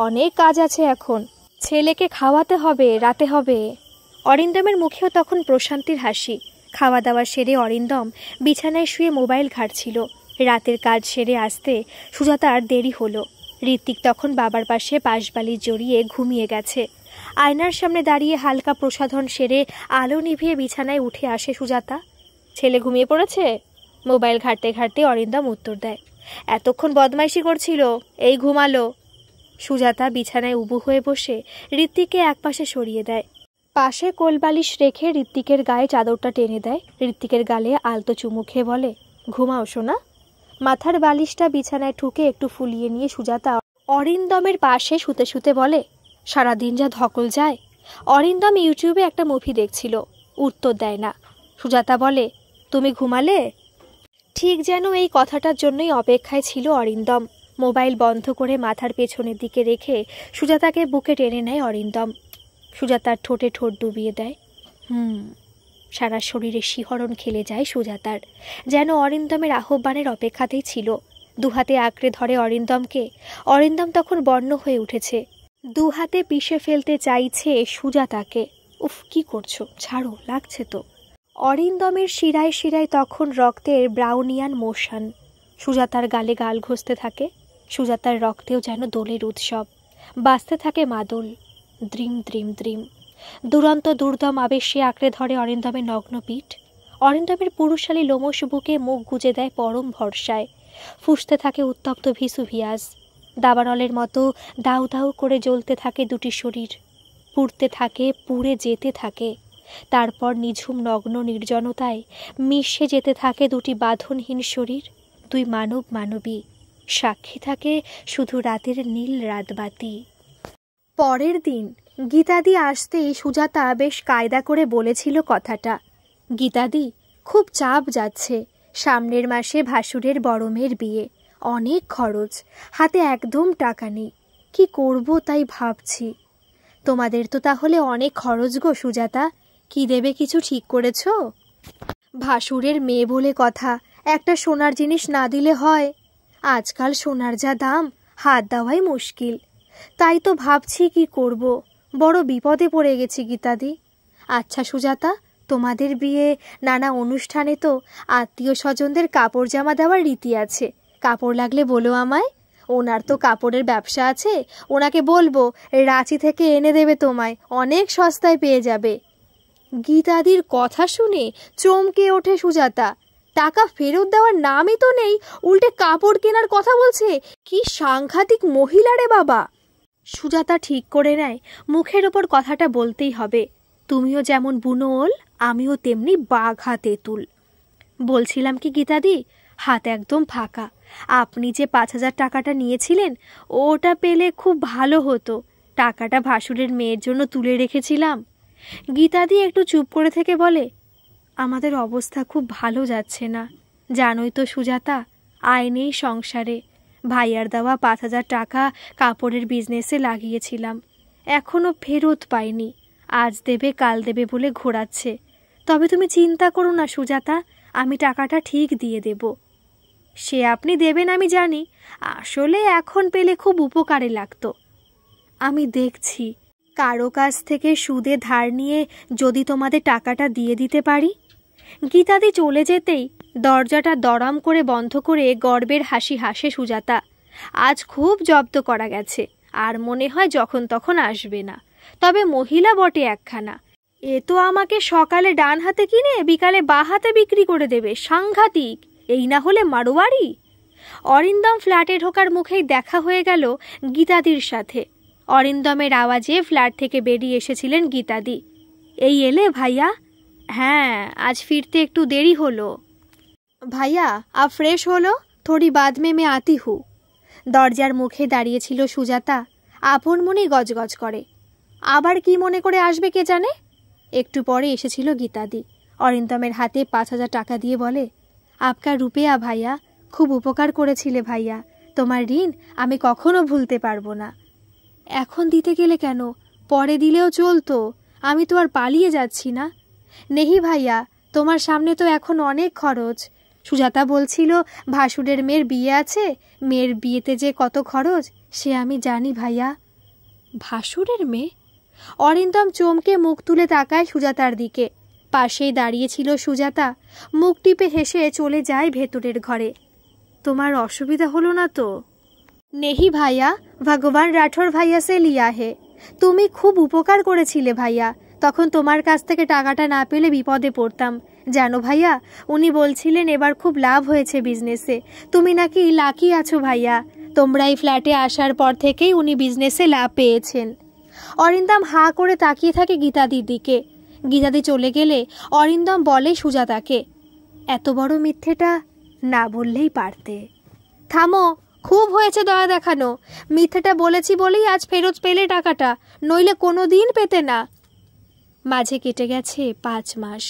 অনেক কাজ আছে এখন, ছেলেকে খাওয়াতে হবে, রাতে হবে। অরিন্দমের মুখেও তখন প্রশান্তির হাসি। খাওয়া দাওয়া সেরে অরিন্দম বিছানায় শুয়ে মোবাইল ঘাঁটছিল। রাতের কাজ সেরে আসতে সুজাতার দেরি হলো। ঋত্বিক তখন বাবার পাশে পাশবালিশ জড়িয়ে ঘুমিয়ে গেছে। আয়নার সামনে দাঁড়িয়ে হালকা প্রসাধন সেরে আলো নিভিয়ে বিছানায় উঠে আসে সুজাতা। ছেলে ঘুমিয়ে পড়েছে? মোবাইল ঘাঁটতে ঘাঁটতে অরিন্দম উত্তর দেয়। এতক্ষণ বদমাইশি করছিল, এই ঘুমালো। সুজাতা বিছানায় উবু হয়ে বসে ঋত্বিককে একপাশে সরিয়ে দেয়। পাশে কোলবালিশ রেখে ঋত্বিকের গায়ে চাদরটা টেনে দেয়। ঋত্বিকের গালে আলতো চুমু খেয়ে বলে, ঘুমাও শোনা। মাথার বালিশটা বিছানায় ঠুকে একটু ফুলিয়ে নিয়ে সুজাতা অরিন্দমের পাশে শুতে শুতে বলে, সারাদিন যা ধকল যায়। অরিন্দম ইউটিউবে একটা মুভি দেখছিল, উত্তর দেয় না। সুজাতা বলে, তুমি ঘুমালে? ঠিক যেন এই কথাটার জন্যই অপেক্ষায় ছিল অরিন্দম। মোবাইল বন্ধ করে মাথার পেছনের দিকে রেখে সুজাতাকে বুকে টেনে নেয় অরিন্দম। সুজাতার ঠোঁটে ঠোঁট ডুবিয়ে দেয়। সারা শরীরে শিহরণ খেলে যায় সুজাতার, যেন অরিন্দমের আহ্বানের অপেক্ষাতেই ছিল। দুহাতে আঁকড়ে ধরে অরিন্দমকে। অরিন্দম তখন বর্ণ হয়ে উঠেছে, দুহাতে পিষে ফেলতে চাইছে সুজাতাকে। উফ, কি করছো, ছাড়ো, লাগছে তো। অরিন্দমের শিরায় শিরায় তখন রক্তের ব্রাউনিয়ান মোশন। সুজাতার গালে গাল ঘষতে থাকে। সুজাতার রক্তেও যেন দোলের উৎসব, বাজতে থাকে মাদল, দ্রিম দ্রিম দ্রিম। দুরন্ত দুর্দম আবেশে আঁকড়ে ধরে অরিন্দমের নগ্ন পিঠ। অরিন্দমের পুরুষালী লোমশ বুকে মুখ গুজে দেয় পরম ভরসায়। ফুঁসতে থাকে উত্তপ্ত ভিসুভিয়াস। দাবানলের মতো দাউ দাউ করে জ্বলতে থাকে দুটি শরীর, পুড়তে থাকে, পুড়ে যেতে থাকে। তারপর নিঝুম নগ্ন নির্জনতায় মিশে যেতে থাকে দুটি বাঁধনহীন শরীর, দুই মানব মানবী। সাক্ষী থাকে শুধু রাতের নীল রাতবাতি। পরের দিন গীতাদি আসতেই সুজাতা বেশ কায়দা করে বলেছিল কথাটা। গীতাদি, খুব চাপ যাচ্ছে, সামনের মাসে ভাসুরের বড় মেয়ের বিয়ে, অনেক খরচ, হাতে একদম টাকা নেই, কি করব তাই ভাবছি। তোমাদের তো তাহলে অনেক খরচ গো সুজাতা, কি দেবে কিছু ঠিক করেছ? ভাসুরের মেয়ে বলে কথা, একটা সোনার জিনিস না দিলে হয়? আজকাল সোনার যা দাম, হাত দেওয়াই মুশকিল। তাই তো ভাবছি কি করব, বড় বিপদে পড়ে গেছি গীতাদি। আচ্ছা সুজাতা, তোমাদের বিয়ে নানা অনুষ্ঠানে তো আত্মীয় স্বজনদের কাপড় জামা দেওয়ার রীতি আছে, কাপড় লাগলে বলো আমায়। ওনার তো কাপড়ের ব্যবসা আছে, ওনাকে বলবো রাঁচি থেকে এনে দেবে তোমায়, অনেক সস্তায় পেয়ে যাবে। গীতাদির কথা শুনে চমকে ওঠে সুজাতা। টাকা ফেরত দেওয়ার নামই তো নেই, উল্টে কাপড় কেনার কথা বলছে। কি সাংঘাতিক মহিলা রে বাবা। সুজাতা ঠিক করে নেয় মুখের ওপর কথাটা বলতেই হবে। তুমিও যেমন বুনো ওল, আমিও তেমনি বাঘা তেঁতুল। বলছিলাম কি গীতাদি, হাত একদম ফাঁকা। আপনি যে 5,000 টাকাটা নিয়েছিলেন, ওটা পেলে খুব ভালো হতো। টাকাটা ভাসুরের মেয়ের জন্য তুলে রেখেছিলাম। গীতাদি একটু চুপ করে থেকে বলে, আমাদের অবস্থা খুব ভালো যাচ্ছে না, জানোই তো সুজাতা, আয় নেই সংসারে। ভাইয়ার দেওয়া 5,000 টাকা কাপড়ের বিজনেসে লাগিয়েছিলাম, এখনও ফেরত পাইনি। আজ দেবে কাল দেবে বলে ঘোরাচ্ছে। তবে তুমি চিন্তা করো না সুজাতা, আমি টাকাটা ঠিক দিয়ে দেব। সে আপনি দেবেন আমি জানি, আসলে এখন পেলে খুব উপকারে লাগতো। আমি দেখছি কারো কাছ থেকে সুদে ধার নিয়ে যদি তোমাদের টাকাটা দিয়ে দিতে পারি। গীতাদি চলে যেতেই দরজাটা দড়াম করে বন্ধ করে গর্বের হাসি হাসে সুজাতা। আজ খুব জব্দ করা গেছে, আর মনে হয় যখন তখন আসবে না। তবে মহিলা বটে একখানা, এ তো আমাকে সকালে ডান হাতে কিনে বিকালে বা হাতে বিক্রি করে দেবে, সাংঘাতিক। এই না হলে মারোয়ারি। অরিন্দম ফ্ল্যাটে ঢোকার মুখেই দেখা হয়ে গেল গীতাদির সাথে। অরিন্দমের আওয়াজে ফ্ল্যাট থেকে বেরিয়ে এসেছিলেন গীতাদি। এই এলে ভাইয়া? হ্যাঁ, আজ ফিরতে একটু দেরি হলো। ভাইয়া আব ফ্রেশ হলো, থোড়ি বাদ মে মে আতি হু। দরজার মুখে দাঁড়িয়েছিল সুজাতা, আপন মনে গজগজ করে। আবার কি মনে করে আসবে কে জানে। একটু পরে এসেছিল গীতাদি। অরিন্দমের হাতে 5,000 টাকা দিয়ে বলে, আপকা রুপেয়া ভাইয়া, খুব উপকার করেছিলে ভাইয়া, তোমার ঋণ আমি কখনো ভুলতে পারবো না। এখন দিতে গেলে কেন, পরে দিলেও চলতো, আমি তো আর পালিয়ে যাচ্ছি না। নেহি ভাইয়া, তোমার সামনে তো এখন অনেক খরচ। সুজাতা বলছিল ভাসুরের মেয়ের বিয়ে আছে, মেয়ের বিয়েতে যে কত খরচ সে আমি জানি ভাইয়া। ভাসুরের মেয়ে? অরিন্দম চমকে মুখ তুলে তাকায় সুজাতার দিকে। পাশেই দাঁড়িয়েছিল সুজাতা। মুখ টিপে হেসে চলে যায় ভেতরের ঘরে। তোমার অসুবিধা হলো না তো? নেহি ভাইয়া, ভগবান রাঠোর ভাইয়া সে লিয়া হে। তুমি খুব উপকার করেছিলে ভাইয়া। তখন তোমার কাছ থেকে টাকাটা না পেলে বিপদে পড়তাম। জানো ভাইয়া, উনি বলছিলেন এবার খুব লাভ হয়েছে বিজনেসে। তুমি নাকি লাকি আছো ভাইয়া। তোমরা এই ফ্ল্যাটে আসার পর থেকেই উনি বিজনেসে লাভ পেয়েছেন। অরিন্দম হাঁ করে তাকিয়ে থাকে গীতাদির দিকে। গীতাদি চলে গেলে অরিন্দম বলে সুজাতাকে, এত বড় মিথ্যেটা না বললেই পারতে। থামো, খুব হয়েছে দয়া দেখানো। মিথ্যেটা বলেছি বলেই আজ ফেরত পেলে টাকাটা, নইলে কোনো দিন পেতে না। মাঝে কেটে গেছে 5 মাস।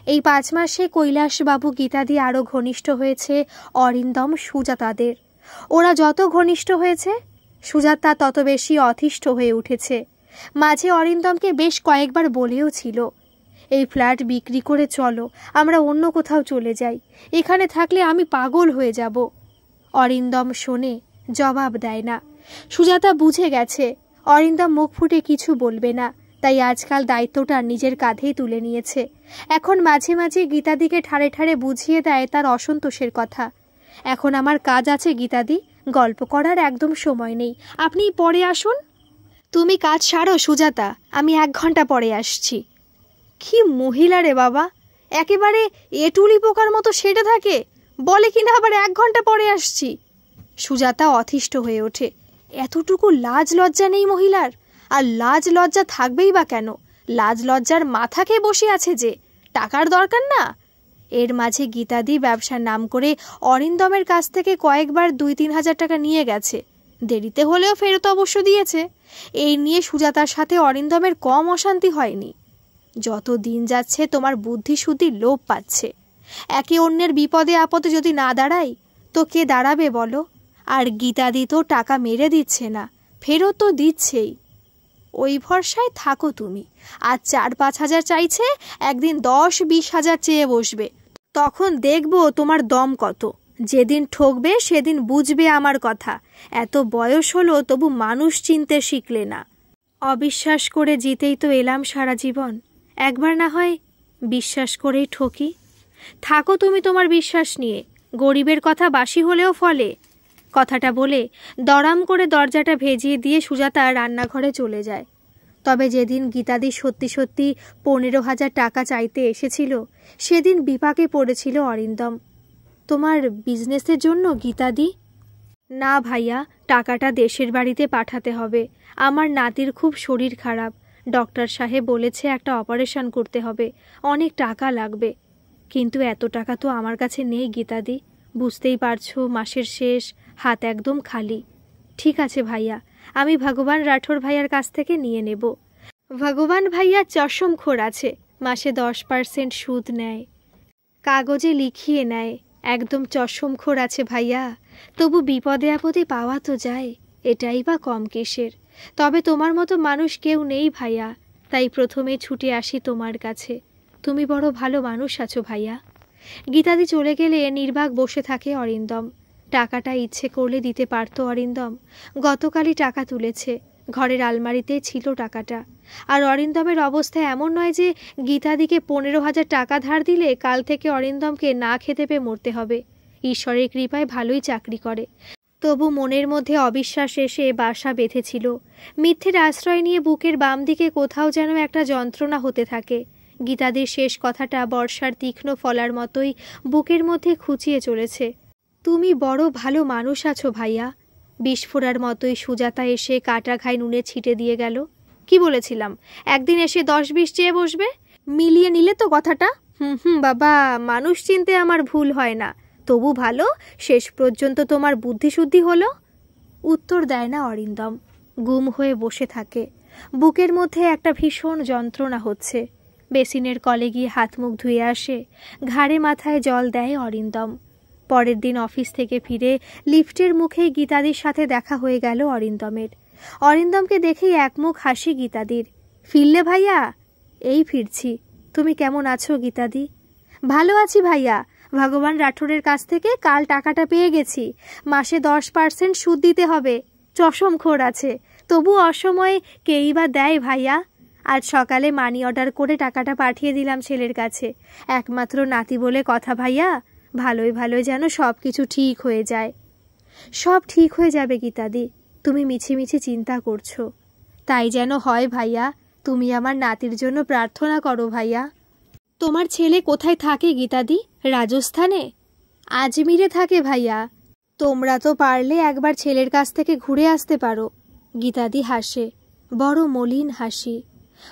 এই 5 মাসে কৈলাসবাবু গীতাদি আরও ঘনিষ্ঠ হয়েছে অরিন্দম সুজাতাদের। ওরা যত ঘনিষ্ঠ হয়েছে, সুজাতা তত বেশি অতিষ্ঠ হয়ে উঠেছে। মাঝে অরিন্দমকে বেশ কয়েকবার বলেও ছিল, এই ফ্ল্যাট বিক্রি করে চলো, আমরা অন্য কোথাও চলে যাই। এখানে থাকলে আমি পাগল হয়ে যাব। অরিন্দম শোনে, জবাব দেয় না। সুজাতা বুঝে গেছে অরিন্দম মুখ ফুটে কিছু বলবে না, তাই আজকাল দায়িত্বটা নিজের কাঁধেই তুলে নিয়েছে। এখন মাঝে মাঝে গীতাদিকে ঠাড়ে ঠাড়ে বুঝিয়ে দেয় তার অসন্তোষের কথা। এখন আমার কাজ আছে গীতাদি, গল্প করার একদম সময় নেই, আপনি পরে আসুন। তুমি কাজ সারো সুজাতা, আমি 1 ঘন্টা পরে আসছি। কি মহিলা রে বাবা, একেবারে এটুলি পোকার মতো সেটে থাকে, বলে কিনা আবার 1 ঘন্টা পরে আসছি। সুজাতা অতিষ্ঠ হয়ে ওঠে। এতটুকু লাজ লজ্জা নেই মহিলার? আর লাজ লজ্জা থাকবেই বা কেন? লাজ লজ্জার মাথা খেয়ে বসে আছে যে, টাকার দরকার না। এর মাঝে গীতাদি ব্যবসার নাম করে অরিন্দমের কাছ থেকে কয়েকবার 2-3 হাজার টাকা নিয়ে গেছে। দেরিতে হলেও ফেরত অবশ্য দিয়েছে। এই নিয়ে সুজাতার সাথে অরিন্দমের কম অশান্তি হয়নি। যত দিন যাচ্ছে তোমার বুদ্ধি শুদ্ধি লোপ পাচ্ছে। একে অন্যের বিপদে আপদে যদি না দাঁড়াই তো কে দাঁড়াবে বলো? আর গীতাদি তো টাকা মেরে দিচ্ছে না, ফেরত তো দিচ্ছেই। ওই ভরসায় থাকো তুমি। আজ 4-5 হাজার চাইছে, একদিন 10-20 হাজার চেয়ে বসবে। তখন দেখবো তোমার দম কত। যেদিন ঠকবে সেদিন বুঝবে আমার কথা। এত বয়স হলো তবু মানুষ চিনতে শিখলে না। অবিশ্বাস করে জিতেই তো এলাম সারা জীবন, একবার না হয় বিশ্বাস করেই ঠকি। থাকো তুমি তোমার বিশ্বাস নিয়ে, গরিবের কথা বাসি হলেও ফলে। কথাটা বলে দরাম করে দরজাটা ভেজিয়ে দিয়ে সুজাতা রান্নাঘরে চলে যায়। তবে যেদিন গীতাদি সত্যি সত্যি 15,000 টাকা চাইতে এসেছিল, সেদিন বিপাকে পড়েছিল অরিন্দম। তোমার বিজনেসের জন্য গীতাদি? না ভাইয়া, টাকাটা দেশের বাড়িতে পাঠাতে হবে। আমার নাতির খুব শরীর খারাপ, ডক্টর সাহেব বলেছে একটা অপারেশন করতে হবে, অনেক টাকা লাগবে। কিন্তু এত টাকা তো আমার কাছে নেই গীতাদি, বুঝতেই পারছো, মাসের শেষ, হাত একদম খালি। ঠিক আছে ভাইয়া, আমি ভগবান রাঠোর ভাইয়ার কাছ থেকে নিয়ে নেব। ভগবান ভাইয়া চশমখোর আছে, মাসে 10% সুদ নেয়, কাগজে লিখিয়ে নেয়। একদম চশমখোর আছে ভাইয়া। তবু বিপদে আপদে পাওয়া তো যায়, এটাই বা কম কিসের। তবে তোমার মতো মানুষ কেউ নেই ভাইয়া, তাই প্রথমে ছুটে আসি তোমার কাছে। তুমি বড় ভালো মানুষ আছো ভাইয়া। গীতাদি চলে গেলে নির্বাক বসে থাকে অরিন্দম। টাকাটা ইচ্ছে করলে দিতে পারত অরিন্দম। গতকালই টাকা তুলেছে, ঘরের আলমারিতে ছিল টাকাটা। আর অরিন্দমের অবস্থা এমন নয় যে গীতাদিকে 15,000 টাকা ধার দিলে কাল থেকে অরিন্দমকে না খেতে পেয়ে মরতে হবে। ঈশ্বরের কৃপায় ভালোই চাকরি করে। তবু মনের মধ্যে অবিশ্বাস এসে বাসা বেঁধেছিল। মিথ্যের আশ্রয় নিয়ে বুকের বাম দিকে কোথাও যেন একটা যন্ত্রণা হতে থাকে। গীতাদির শেষ কথাটা বর্ষার তীক্ষ্ণ ফলার মতোই বুকের মধ্যে খুঁচিয়ে চলেছে। তুমি বড় ভালো মানুষ আছো ভাইয়া। বিস্ফোরার মতোই সুজাতা এসে কাটা ঘায়ে নুনে ছিটে দিয়ে গেল। কি বলেছিলাম, একদিন এসে 10-20 চেয়ে বসবে? মিলিয়ে নিলে তো কথাটা। বাবা, মানুষ চিনতে আমার ভুল হয় না। তবু ভালো, শেষ পর্যন্ত তোমার বুদ্ধিশুদ্ধি হলো। উত্তর দেয় না অরিন্দম, গুম হয়ে বসে থাকে। বুকের মধ্যে একটা ভীষণ যন্ত্রণা হচ্ছে। বেসিনের কলে গিয়ে হাত মুখ ধুয়ে আসে, ঘাড়ে মাথায় জল দেয় অরিন্দম। পরের দিন অফিস থেকে ফিরে লিফটের মুখেই গীতাদির সাথে দেখা হয়ে গেল অরিন্দমের। অরিন্দমকে দেখেই একমুখ হাসি গীতাদির। ফিরলে ভাইয়া? এই ফিরছি। তুমি কেমন আছো গীতাদি? ভালো আছি ভাইয়া, ভগবান রাঠোরের কাছ থেকে কাল টাকাটা পেয়ে গেছি। মাসে 10% সুদ দিতে হবে। চশমখোর আছে, তবু অসময়ে কেই বা দেয় ভাইয়া। আজ সকালে মানি অর্ডার করে টাকাটা পাঠিয়ে দিলাম ছেলের কাছে। একমাত্র নাতি বলে কথা ভাইয়া, ভালোই ভালোই যেন সব কিছু ঠিক হয়ে যায়। সব ঠিক হয়ে যাবে গীতাদি, তুমি মিছিমিছি চিন্তা করছো। তাই যেন হয় ভাইয়া, তুমি আমার নাতির জন্য প্রার্থনা করো ভাইয়া। তোমার ছেলে কোথায় থাকে গীতাদি? রাজস্থানে? আজমিরে থাকে ভাইয়া। তোমরা তো পারলে একবার ছেলের কাছ থেকে ঘুরে আসতে পারো। গীতাদি হাসে, বড় মলিন হাসি।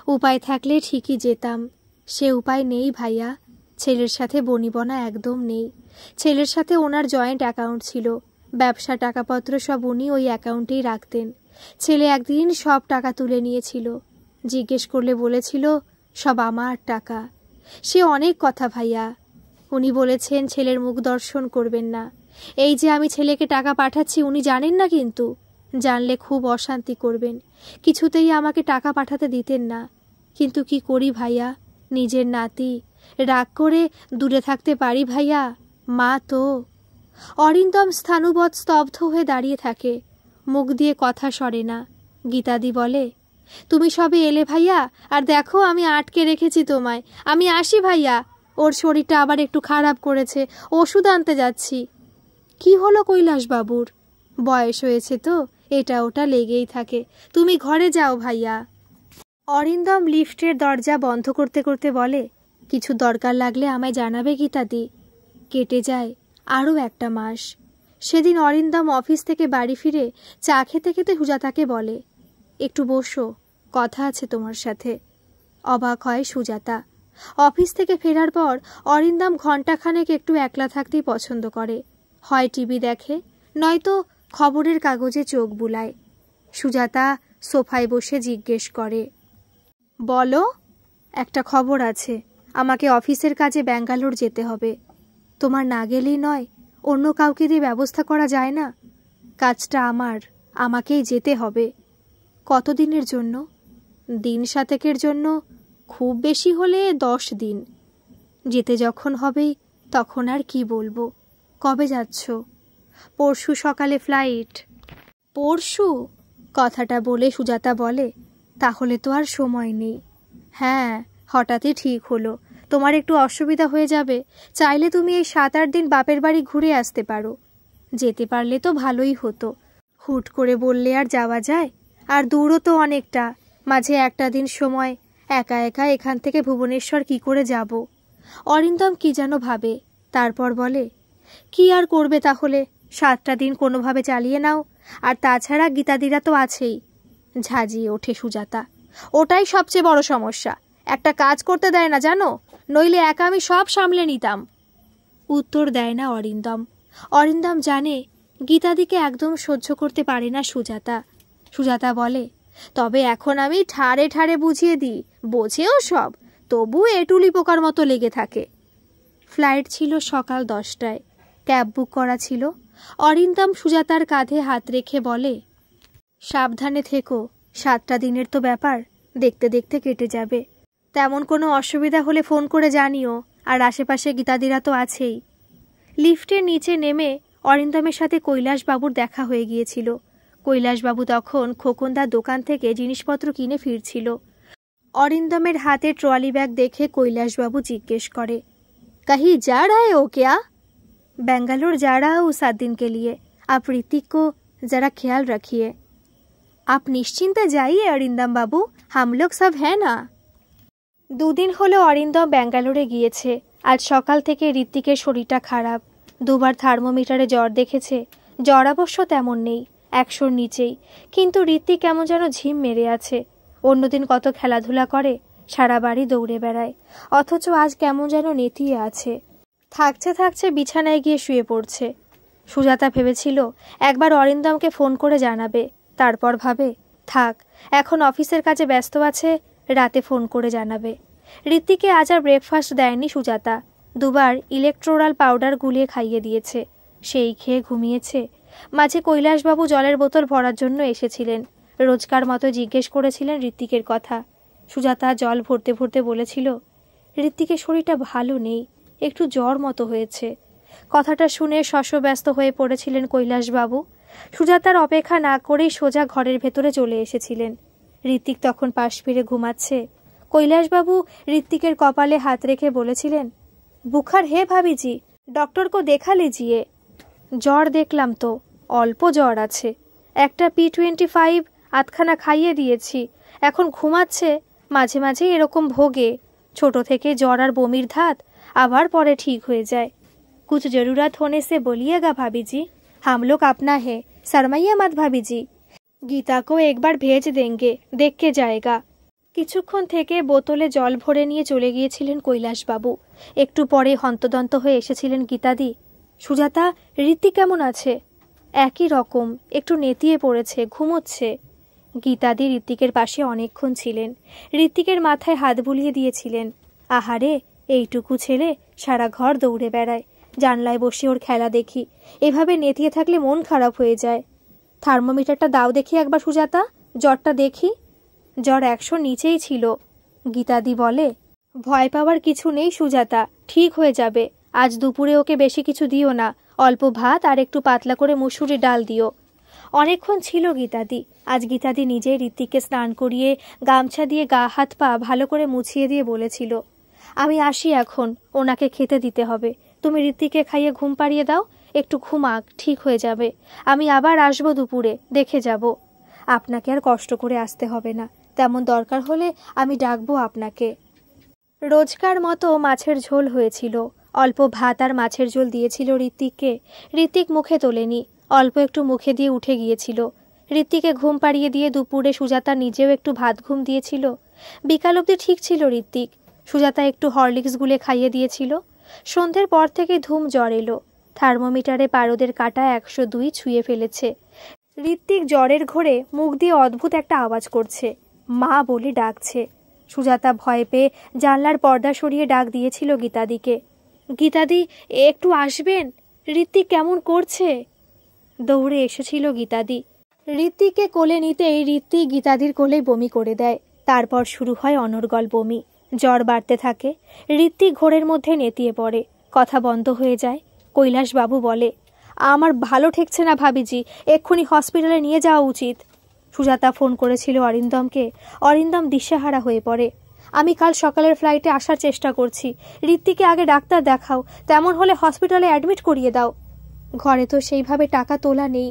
উপায় থাকলে ঠিকই যেতাম, সে উপায় নেই ভাইয়া। ছেলের সাথে বনিবনা একদম নেই। ছেলের সাথে ওনার জয়েন্ট অ্যাকাউন্ট ছিল, ব্যবসা টাকাপত্র সব উনি ওই অ্যাকাউন্টেই রাখতেন। ছেলে একদিন সব টাকা তুলে নিয়েছিল, জিজ্ঞেস করলে বলেছিল সব আমার টাকা। সে অনেক কথা ভাইয়া। উনি বলেছেন ছেলের মুখ দর্শন করবেন না। এই যে আমি ছেলেকে টাকা পাঠাচ্ছি উনি জানেন না, কিন্তু জানলে খুব অশান্তি করবেন। কিছুতেই আমাকে টাকা পাঠাতে দিতেন না। কিন্তু কি করি ভাইয়া, নিজের নাতি, রাগ করে দূরে থাকতে পারি ভাইয়া? মা তো। অরিন্দম স্থাণুবৎ স্তব্ধ হয়ে দাঁড়িয়ে থাকে, মুখ দিয়ে কথা সরে না। গীতাদি বলে, তুমি সবে এলে ভাইয়া, আর দেখো আমি আটকে রেখেছি তোমায়। আমি আসি ভাইয়া, ওর শরীরটা আবার একটু খারাপ করেছে, ওষুধ আনতে যাচ্ছি। কি হলো কৈলাসবাবুর? বয়স হয়েছে তো, এটা ওটা লেগেই থাকে। তুমি ঘরে যাও ভাইয়া। অরিন্দম লিফটের দরজা বন্ধ করতে করতে বলে, কিছু দরকার লাগলে আমায় জানাবে গীতাদি। কেটে যায় আরও একটা মাস। সেদিন অরিন্দম অফিস থেকে বাড়ি ফিরে চা খেতে খেতে সুজাতাকে বলে, একটু বসো, কথা আছে তোমার সাথে। অবাক হয় সুজাতা। অফিস থেকে ফেরার পর অরিন্দম ঘণ্টাখানেক একটু একলা থাকতেই পছন্দ করে। হয় টিভি দেখে, নয়তো খবরের কাগজে চোখ বুলায়। সুজাতা সোফায় বসে জিজ্ঞেস করে, বলো। একটা খবর আছে, আমাকে অফিসের কাজে ব্যাঙ্গালোর যেতে হবে। তোমার না গেলেই নয়, অন্য কাউকে দিয়ে ব্যবস্থা করা যায় না? কাজটা আমাকেই যেতে হবে। কতদিনের জন্য? দিন 7 জন্য, খুব বেশি হলে 10 দিন। যেতে যখন হবেই তখন আর কি বলবো। কবে যাচ্ছ? পরশু সকালে ফ্লাইট। পরশু? কথাটা বলে সুজাতা বলে, তাহলে তো আর সময় নেই। হ্যাঁ, হঠাৎই ঠিক হলো। তোমার একটু অসুবিধা হয়ে যাবে, চাইলে তুমি এই 7-8 দিন বাপের বাড়ি ঘুরে আসতে পারো। যেতে পারলে তো ভালোই হতো। হুট করে বললে আর যাওয়া যায়? আর দূরও তো অনেকটা। মাঝে একটা দিন সময় একা একা এখান থেকে ভুবনেশ্বর কি করে যাব? অরিন্দম কি যেন ভাবে, তারপর বলে, কি আর করবে তাহলে, 7টা দিন কোনোভাবে চালিয়ে নাও। আর তাছাড়া গীতাদিরা তো আছেই। ঝাঁজিয়ে ওঠে সুজাতা, ওটাই সবচেয়ে বড় সমস্যা। একটা কাজ করতে দেয় না জানো, নইলে একা আমি সব সামলে নিতাম। উত্তর দেয় না অরিন্দম। অরিন্দম জানে গীতাদিকে একদম সহ্য করতে পারে না সুজাতা। সুজাতা বলে, তবে এখন আমি ঠাড়ে ঠাড়ে বুঝিয়ে দিই, বোঝেও সব, তবু এটুলি পোকার মতো লেগে থাকে। ফ্লাইট ছিল সকাল 10টায়, ক্যাব বুক করা ছিল। অরিন্দম সুজাতার কাঁধে হাত রেখে বলে, সাবধানে থেকো, 7টা দিনের তো ব্যাপার, দেখতে দেখতে কেটে যাবে। তেমন কোনো অসুবিধা হলে ফোন করে জানিও, আর আশেপাশে গীতাদিরা তো আছেই। লিফটের নিচে নেমে অরিন্দমের সাথে কৈলাসবাবুর দেখা হয়ে গিয়েছিল। কৈলাসবাবু তখন খোকনদার দোকান থেকে জিনিসপত্র কিনে ফিরছিল। অরিন্দমের হাতে ট্রলি ব্যাগ দেখে কৈলাসবাবু জিজ্ঞেস করে, कहीं जा रहे हो क्या? बेंगलोर जा रहा हूँ 7 दिन के लिए। आप ऋतिक को जरा ख्याल रखिए। आप निश्चिंत जाइए অরিন্দম বাবু, हम लोग सब है ना। 2 দিন হলো অরিন্দম ব্যাঙ্গালোরে গিয়েছে। আজ সকাল থেকে ঋত্বিকের শরীরটা খারাপ। 2বার থার্মোমিটারে জ্বর দেখেছে। জ্বর অবশ্য তেমন নেই, 100-র নিচেই, কিন্তু ঋত্বিক কেমন যেন ঝিম মেরে আছে। অন্যদিন কত খেলাধুলা করে, সারা বাড়ি দৌড়ে বেড়ায়, অথচ আজ কেমন যেন নেতিয়ে আছে। থাকছে থাকছে বিছানায় গিয়ে শুয়ে পড়ছে। সুজাতা ভেবেছিল একবার অরিন্দমকে ফোন করে জানাবে, তারপর ভাবে থাক, এখন অফিসের কাজে ব্যস্ত আছে, রাতে ফোন করে জানাবে। ঋত্বিককে আজ আর ব্রেকফাস্ট দেয়নি সুজাতা। 2বার ইলেকট্রোরাল পাউডার গুলিয়ে খাইয়ে দিয়েছে, সেই খেয়ে ঘুমিয়েছে। মাঝে কৈলাসবাবু জলের বোতল ভরার জন্য এসেছিলেন। রোজকার মতো জিজ্ঞেস করেছিলেন ঋত্বিকের কথা। সুজাতা জল ভরতে ভরতে বলেছিল, ঋত্বিকের শরীরটা ভালো নেই, একটু জ্বর মতো হয়েছে। কথাটা শুনে শশব্যস্ত হয়ে পড়েছিলেন কৈলাসবাবু। সুজাতার অপেক্ষা না করেই সোজা ঘরের ভেতরে চলে এসেছিলেন। ঋত্বিক তখন পাশ ফিরে ঘুমাচ্ছে। কৈলাসবাবু ঋত্বিকের কপালে হাত রেখে বলেছিলেন, বুখার হে ভাবিজি, ডক্টর কো দেখা লিজিয়ে। জ্বর দেখলাম তো, অল্প জ্বর আছে, একটা P25 আধখানা খাইয়ে দিয়েছি, এখন ঘুমাচ্ছে। মাঝে মাঝে এরকম ভোগে, ছোট থেকে জ্বর আর বমির ধাত, আবার পরে ঠিক হয়ে যায়। कुछ जरूरत होने से बोलिएगा भाभी जी, हम लोग अपना है, शर्माइए मत भाभी जी। गीता को एक बार भेज देंगे, देख के जाएगा। কিছুক্ষণ থেকে বোতলে জল ভরে নিয়ে চলে গিয়েছিলেন কৈলাসবাবু। একটু পরে হন্তদন্ত হয়ে এসেছিলেন গীতাদি। সুজাতা, ঋত্বিক কেমন আছে? একই রকম, একটু নেতিয়ে পড়েছে, ঘুমোচ্ছে। গীতাদি ঋত্বিকের পাশে অনেকক্ষণ ছিলেন। ঋত্বিকের মাথায় হাত বুলিয়ে দিয়েছিলেন। আহারে, এইটুকু ছেলে সারা ঘর দৌড়ে বেড়ায়, জানলায় বসে ওর খেলা দেখি, এভাবে নেতিয়ে থাকলে মন খারাপ হয়ে যায়। থার্মোমিটারটা দাও দেখি একবার সুজাতা, জ্বরটা দেখি। জ্বর 100 নিচেই ছিল। গীতাদি বলে, ভয় পাওয়ার কিছু নেই সুজাতা, ঠিক হয়ে যাবে। আজ দুপুরে ওকে বেশি কিছু দিও না, অল্প ভাত আর একটু পাতলা করে মুসুরি ডাল দিও। অনেকক্ষণ ছিল গীতাদি। আজ গীতাদি নিজেই ঋত্বিককে স্নান করিয়ে গামছা দিয়ে গা হাত পা ভালো করে মুছিয়ে দিয়ে বলেছিল, আমি আসি এখন, ওনাকে খেতে দিতে হবে। তুমি ঋত্বিককে খাইয়ে ঘুম পাড়িয়ে দাও, একটু ঘুমাক, ঠিক হয়ে যাবে। আমি আবার আসবো দুপুরে, দেখে যাব। আপনাকে আর কষ্ট করে আসতে হবে না, তেমন দরকার হলে আমি ডাকবো আপনাকে। রোজকার মতো মাছের ঝোল হয়েছিল। অল্প ভাত আর মাছের ঝোল দিয়েছিল ঋত্বিককে। ঋত্বিক মুখে তোলেনি, অল্প একটু মুখে দিয়ে উঠে গিয়েছিল। ঋত্বিককে ঘুম পাড়িয়ে দিয়ে দুপুরে সুজাতা নিজেও একটু ভাত ঘুম দিয়েছিল। বিকাল অবধি ঠিক ছিল ঋত্বিক। সুজাতা একটু হরলিক্স গুলে খাইয়ে দিয়েছিল। সন্ধ্যের পর থেকে ধুম জ্বর এলো। থার্মোমিটারে পারদের কাটা 102 ছুঁয়ে ফেলেছে। ঋত্বিক জ্বরের ঘোরে মুখ দিয়ে অদ্ভুত একটা আওয়াজ করছে, মা বলে ডাকছে। সুজাতা ভয় পেয়ে জানলার পর্দা সরিয়ে ডাক দিয়েছিল গীতাদিকে। গীতাদি, একটু আসবেন, ঋত্বিক কেমন করছে? দৌড়ে এসেছিল গীতাদি। ঋত্বিককে কোলে নিতেই ঋত্বিক গীতাদির কোলে বমি করে দেয়। তারপর শুরু হয় অনর্গল বমি। জ্বর বাড়তে থাকে। ঋত্বিক ঘোরের মধ্যে নেতিয়ে পড়ে, কথা বন্ধ হয়ে যায়। কৈলাসবাবু বলে, আমার ভালো ঠেকছে না ভাবিজি, এক্ষুনি হসপিটালে নিয়ে যাওয়া উচিত। সুজাতা ফোন করেছিল অরিন্দমকে। অরিন্দম দিশেহারা হয়ে পড়ে। আমি কাল সকালের ফ্লাইটে আসার চেষ্টা করছি, ঋত্বিককে আগে ডাক্তার দেখাও, তেমন হলে হসপিটালে অ্যাডমিট করিয়ে দাও। ঘরে তো সেইভাবে টাকা তোলা নেই।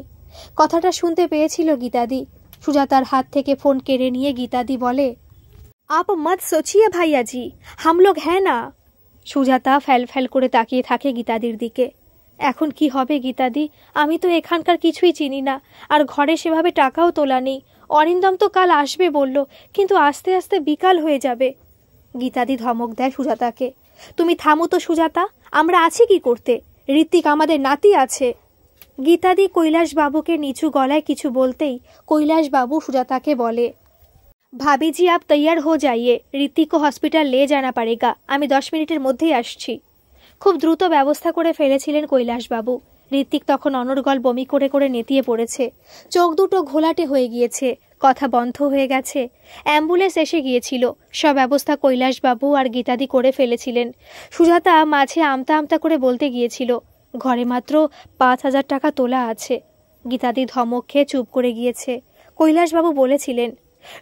কথাটা শুনতে পেয়েছিল গীতাদি। সুজাতার হাত থেকে ফোন কেড়ে নিয়ে গীতাদি বলে, আপ মত সোচিয়ে ভাইয়া জি, হাম লোগ হ্যাঁ না। সুজাতা ফ্যাল ফ্যাল করে তাকিয়ে থাকে গীতাদির দিকে। এখন কি হবে গীতাদি? আমি তো এখানকার কিছুই চিনি না, আর ঘরে সেভাবে টাকাও তোলা নেই। অরিন্দম তো কাল আসবে বলল, কিন্তু আস্তে আস্তে বিকাল হয়ে যাবে। গীতাদি ধমক দেয় সুজাতাকে, তুমি থামো তো সুজাতা, আমরা আছি কি করতে? ঋত্বিক আমাদের নাতি আছে। গীতাদি কৈলাসবাবুকে নিচু গলায় কিছু বলতেই কৈলাসবাবু সুজাতাকে বলে, भाभी जी आप तैयार हो जाइए, ऋत्विक को हॉस्पिटल ले जाना पड़ेगा, আমি 10 মিনিটের মধ্যেই আসছি। খুব দ্রুত ব্যবস্থা করে ফেলেছিলেন কৈলাসবাবু। ঋত্বিক তখন অনর্গল বমি করে করে নেতিয়ে পড়েছে। চোখ দুটো ঘোলাটে হয়ে গিয়েছে, কথা বন্ধ হয়ে গেছে। অ্যাম্বুলেন্স এসে গিয়েছিল। সব ব্যবস্থা কৈলাসবাবু আর গীতাদি করে ফেলেছিলেন। সুজাতা মাঝে আমতা আমতা করে বলতে গিয়েছিল, ঘরে মাত্র 5000 টাকা তোলা আছে। গীতাদি ধমক খেয়ে চুপ করে গিয়েছে। কৈলাসবাবু বলেছিলেন,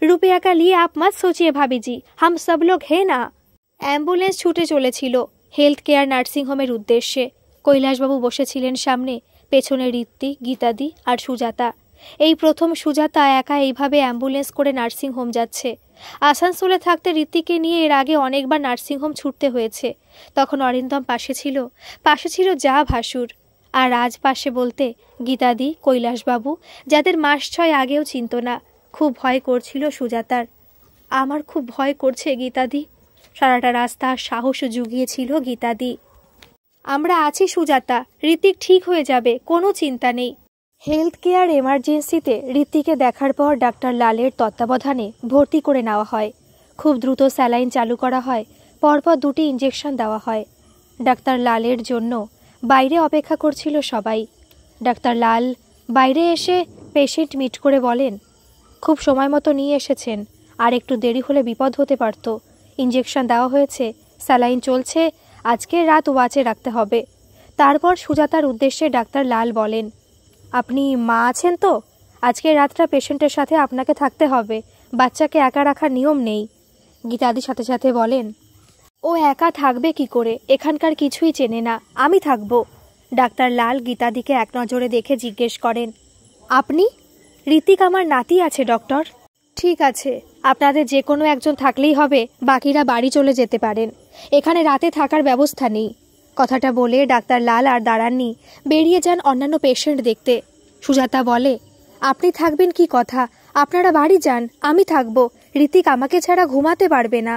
रुपया का लिए आप मत सोचिए भाभी जी, हम सब लोग हैं ना। অ্যাম্বুলেন্স ছুটে চলেছিল হেলথ কেয়ার নার্সিং হোমের উদ্দেশ্যে। কৈলাসবাবু বসেছিলেন সামনে, পেছনে ঋত্বিক, গীতাদি আর সুজাতা। এই প্রথম সুজাতা একা এইভাবে অ্যাম্বুলেন্স করে নার্সিং হোম যাচ্ছে। আসানসোলে থাকতে ঋত্বিককে নিয়ে এর আগে অনেকবার নার্সিং হোম ছুটতে হয়েছে। তখন অরিন্দম পাশে ছিল যা ভাসুর। আর আজ পাশে বলতে গীতাদি, কৈলাসবাবু, যাদের মাস 6 আগেও চিনত না। খুব ভয় করছিল সুজাতার। আমার খুব ভয় করছে গীতাদি। সারাটা রাস্তা সাহস জুগিয়েছিল গীতাদি। আমরা আছি সুজাতা, ঋত্বিক ঠিক হয়ে যাবে, কোনো চিন্তা নেই। হেলথ কেয়ার এমার্জেন্সিতে ঋত্বিককে দেখার পর ডাক্তার লালের তত্ত্বাবধানে ভর্তি করে নেওয়া হয়। খুব দ্রুত স্যালাইন চালু করা হয়, পরপর 2টি ইঞ্জেকশন দেওয়া হয়। ডাক্তার লালের জন্য বাইরে অপেক্ষা করছিল সবাই। ডাক্তার লাল বাইরে এসে পেশেন্ট মিট করে বলেন, খুব সময় মতো নিয়ে এসেছেন, আর একটু দেরি হলে বিপদ হতে পারত। ইঞ্জেকশন দেওয়া হয়েছে, স্যালাইন চলছে, আজকে রাত ওয়াচে রাখতে হবে। তারপর সুজাতার উদ্দেশ্যে ডাক্তার লাল বলেন, আপনি মা আছেন তো? আজকে রাতটা পেশেন্টের সাথে আপনাকে থাকতে হবে, বাচ্চাকে একা রাখার নিয়ম নেই। গীতাদি সাথে সাথে বলেন, ও একা থাকবে কি করে? এখানকার কিছুই চেনে না, আমি থাকবো। ডাক্তার লাল গীতাদিকে এক নজরে দেখে জিজ্ঞেস করেন, আপনি? ঋতিক আমার নাতি আছে ডক্টর। ঠিক আছে, আপনাদের যে কোনো একজন থাকলেই হবে, বাকিরা বাড়ি চলে যেতে পারেন। এখানে রাতে থাকার ব্যবস্থা নেই। কথাটা বলে ডাক্তার লাল আর দাঁড়াননি, বেরিয়ে যান অন্যান্য পেশেন্ট দেখতে। সুজাতা বলে, আপনি থাকবেন কি কথা, আপনারা বাড়ি যান, আমি থাকবো। ঋতিক আমাকে ছাড়া ঘুমাতে পারবে না।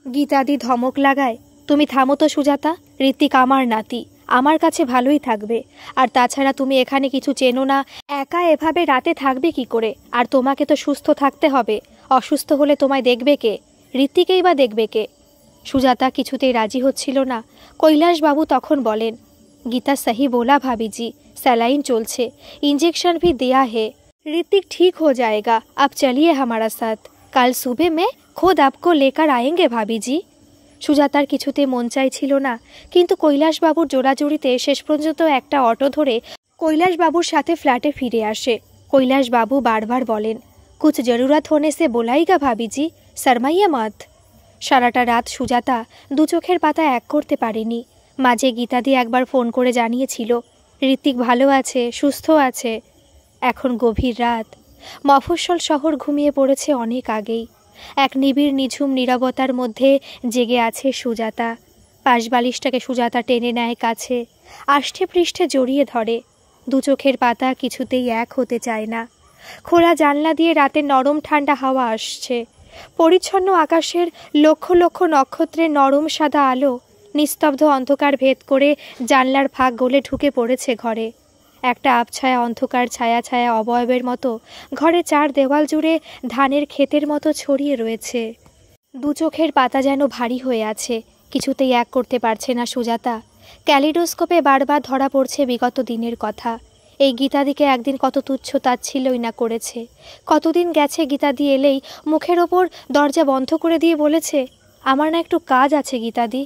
গীতাদি ধমক লাগায়, তুমি থামো তো সুজাতা, ঋতিক আমার নাতি, আমার কাছে ভালোই থাকবে। আর তাছাড়া তুমি এখানে কিছু চেনো না, একা এভাবে রাতে থাকবে কি করে? আর তোমাকে তো সুস্থ থাকতে হবে, অসুস্থ হলে তোমায় দেখবে কে? ঋতিকেই বা দেখবে কে? সুজাতা কিছুতেই রাজি হচ্ছিল না। কৈলাসবাবু তখন বলেন, গীতা সহি बोला भाभी जी, सैलाइन चलছে, इंजेक्शन भी दिया है, ऋतिक ठीक हो जाएगा, आप चलिए हमारा साथ, कल सुबह में खुद आपको लेकर आएंगे भाभी जी। সুজাতার কিছুতে মন চাইছিল না, কিন্তু কৈলাসবাবুর জোড়াজুড়িতে শেষ পর্যন্ত একটা অটো ধরে কৈলাসবাবুর সাথে ফ্ল্যাটে ফিরে আসে। কৈলাসবাবু বারবার বলেন, কুছ জরুরত হোনে সে বোলাইগা ভাবি জি, শর্মাইয়া মত। সারাটা রাত সুজাতা দু চোখের পাতা এক করতে পারেনি। মাঝে গীতাদি একবার ফোন করে জানিয়েছিল ঋতিক ভালো আছে, সুস্থ আছে। এখন গভীর রাত, মফস্বল শহর ঘুমিয়ে পড়েছে অনেক আগেই। এক নিবিড় নিঝুম নীরবতার মধ্যে জেগে আছে সুজাতা। পাশবালিশটাকে সুজাতা টেনে নেয় কাছে, আষ্টে পৃষ্ঠে জড়িয়ে ধরে। দু চোখের পাতা কিছুতেই এক হতে চায় না। খোলা জানলা দিয়ে রাতের নরম ঠান্ডা হাওয়া আসছে। পরিচ্ছন্ন আকাশের লক্ষ লক্ষ নক্ষত্রের নরম সাদা আলো নিস্তব্ধ অন্ধকার ভেদ করে জানলার ফাঁক গলে ঢুকে পড়েছে ঘরে। একটা আবছায়া অন্ধকার ছায়া ছায়া অবয়বের মতো ঘরে চার দেওয়াল জুড়ে ধানের ক্ষেতের মতো ছড়িয়ে রয়েছে। দু চোখের পাতা যেন ভারী হয়ে আছে, কিছুতেই এক করতে পারছে না সুজাতা। ক্যালিডোস্কোপে বারবার ধরা পড়ছে বিগত দিনের কথা। এই গীতাদিকে একদিন কত তুচ্ছ তাচ্ছিল্যই না করেছে। কতদিন গেছে গীতাদি এলেই মুখের ওপর দরজা বন্ধ করে দিয়ে বলেছে, আমার না একটু কাজ আছে গীতাদি।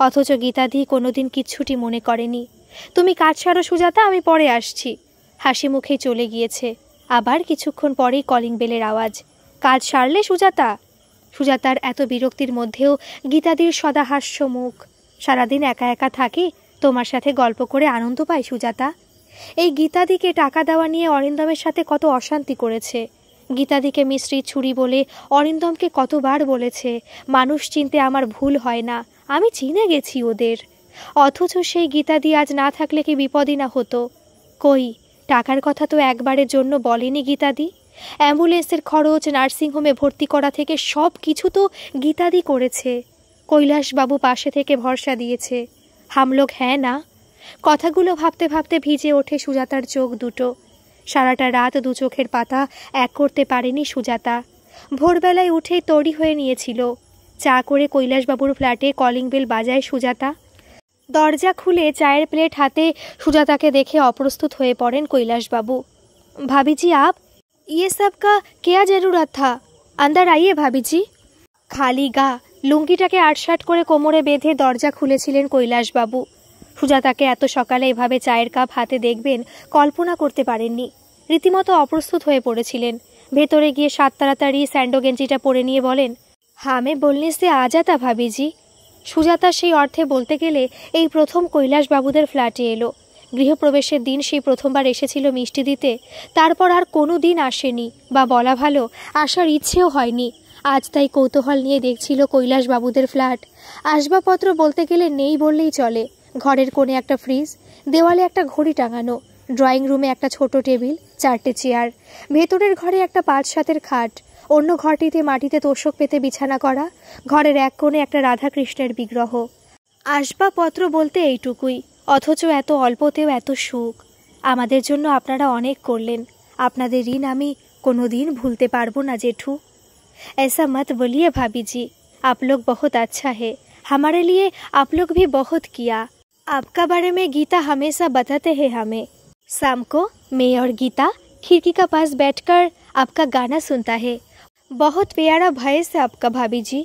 অথচ গীতাদি কোনোদিন কিচ্ছুটি মনে করেনি। তুমি কাজ সারো সুজাতা, আমি পরে আসছি। হাসি মুখেই চলে গিয়েছে। আবার কিছুক্ষণ পরেই কলিং বেলের আওয়াজ। কাজ সারলে সুজাতা? সুজাতার এত বিরক্তির মধ্যেও গীতাদির সদা হাস্য মুখ। সারাদিন একা একা থাকি, তোমার সাথে গল্প করে আনন্দ পাই সুজাতা। এই গীতাদিকে টাকা দেওয়া নিয়ে অরিন্দমের সাথে কত অশান্তি করেছে। গীতাদিকে মিশ্রির ছুরি বলে অরিন্দমকে কতবার বলেছে, মানুষ চিনতে আমার ভুল হয় না, আমি চিনে গেছি ওদের। অথচ সেই গীতাদি আজ না থাকলে কি বিপদই না হতো। কই, টাকার কথা তো একবারের জন্য বলেনি গীতাদি। অ্যাম্বুলেন্সের খরচ, নার্সিংহোমে ভর্তি করা থেকে সব কিছু তো গীতাদি করেছে। কৈলাসবাবু পাশে থেকে ভরসা দিয়েছে। হামলোক হ্যাঁ না? কথাগুলো ভাবতে ভাবতে ভিজে ওঠে সুজাতার চোখ দুটো। সারাটা রাত দু চোখের পাতা এক করতে পারেনি সুজাতা। ভোরবেলায় উঠেই তৈরি হয়ে নিয়েছিল। চা করে কৈলাসবাবুর ফ্ল্যাটে কলিং বেল বাজায় সুজাতা। দরজা খুলে চায়ের প্লেট হাতে সুজাতাকে দেখে অপ্রস্তুত হয়ে পড়েন কৈলাসবাবু। ভাবিজি আপ, ये सब का क्या जरूरत था? अंदर आइए भाभी। খালি গা, লুঙ্গিটাকে আটসাট করে কোমরে বেঁধে দরজা খুলেছিলেন কৈলাসবাবু। সুজাতাকে এত সকালে এভাবে চায়ের কাপ হাতে দেখবেন কল্পনা করতে পারেননি। রীতিমতো অপ্রস্তুত হয়ে পড়েছিলেন। ভেতরে গিয়ে সাত তাড়াতাড়ি স্যান্ডো গেঞ্জিটা পরে নিয়ে বলেন, হামে বলনে সে আ যাতা ভাবিজি। সুজাতা সেই অর্থে বলতে গেলে এই প্রথম কৈলাসবাবুদের ফ্ল্যাটে এলো। গৃহপ্রবেশের দিন সেই প্রথমবার এসেছিল মিষ্টি দিতে, তারপর আর কোনো দিন আসেনি, বা বলা ভালো আসার ইচ্ছেও হয়নি। আজ তাই কৌতূহল নিয়ে দেখছিল কৈলাসবাবুদের ফ্ল্যাট। আসবাবপত্র বলতে গেলে নেই বললেই চলে। ঘরের কোণে একটা ফ্রিজ, দেওয়ালে একটা ঘড়ি টাঙানো, ড্রয়িং রুমে একটা ছোট টেবিল, চারটে চেয়ার, ভেতরের ঘরে একটা 5-7-এর খাট, অন্য ঘরটিতে মাটিতে তোষক পেতে বিছানা করা, ঘরের এক কোণে একটা রাধাকৃষ্ণের বিগ্রহ। আসবাবপত্র বলতে এইটুকুই, অথচ এত অল্পতেও এত সুখ। আমাদের জন্য আপনারা অনেক করলেন, আপনাদের ঋণ আমি কোনো দিন ভুলতে পারবো না জেঠু। ऐसा मत बोलिए भाभी जी, आप लोग बहुत अच्छा है, हमारे लिए आप लोग भी बहुत किया। आपका बारे में गीता हमेशा बताते हैं हमें। शाम को मैं और गीता खिड़की का पास बैठकर आपका गाना सुनता है। बहुत प्यारा भॉइस है आपका भाभी जी।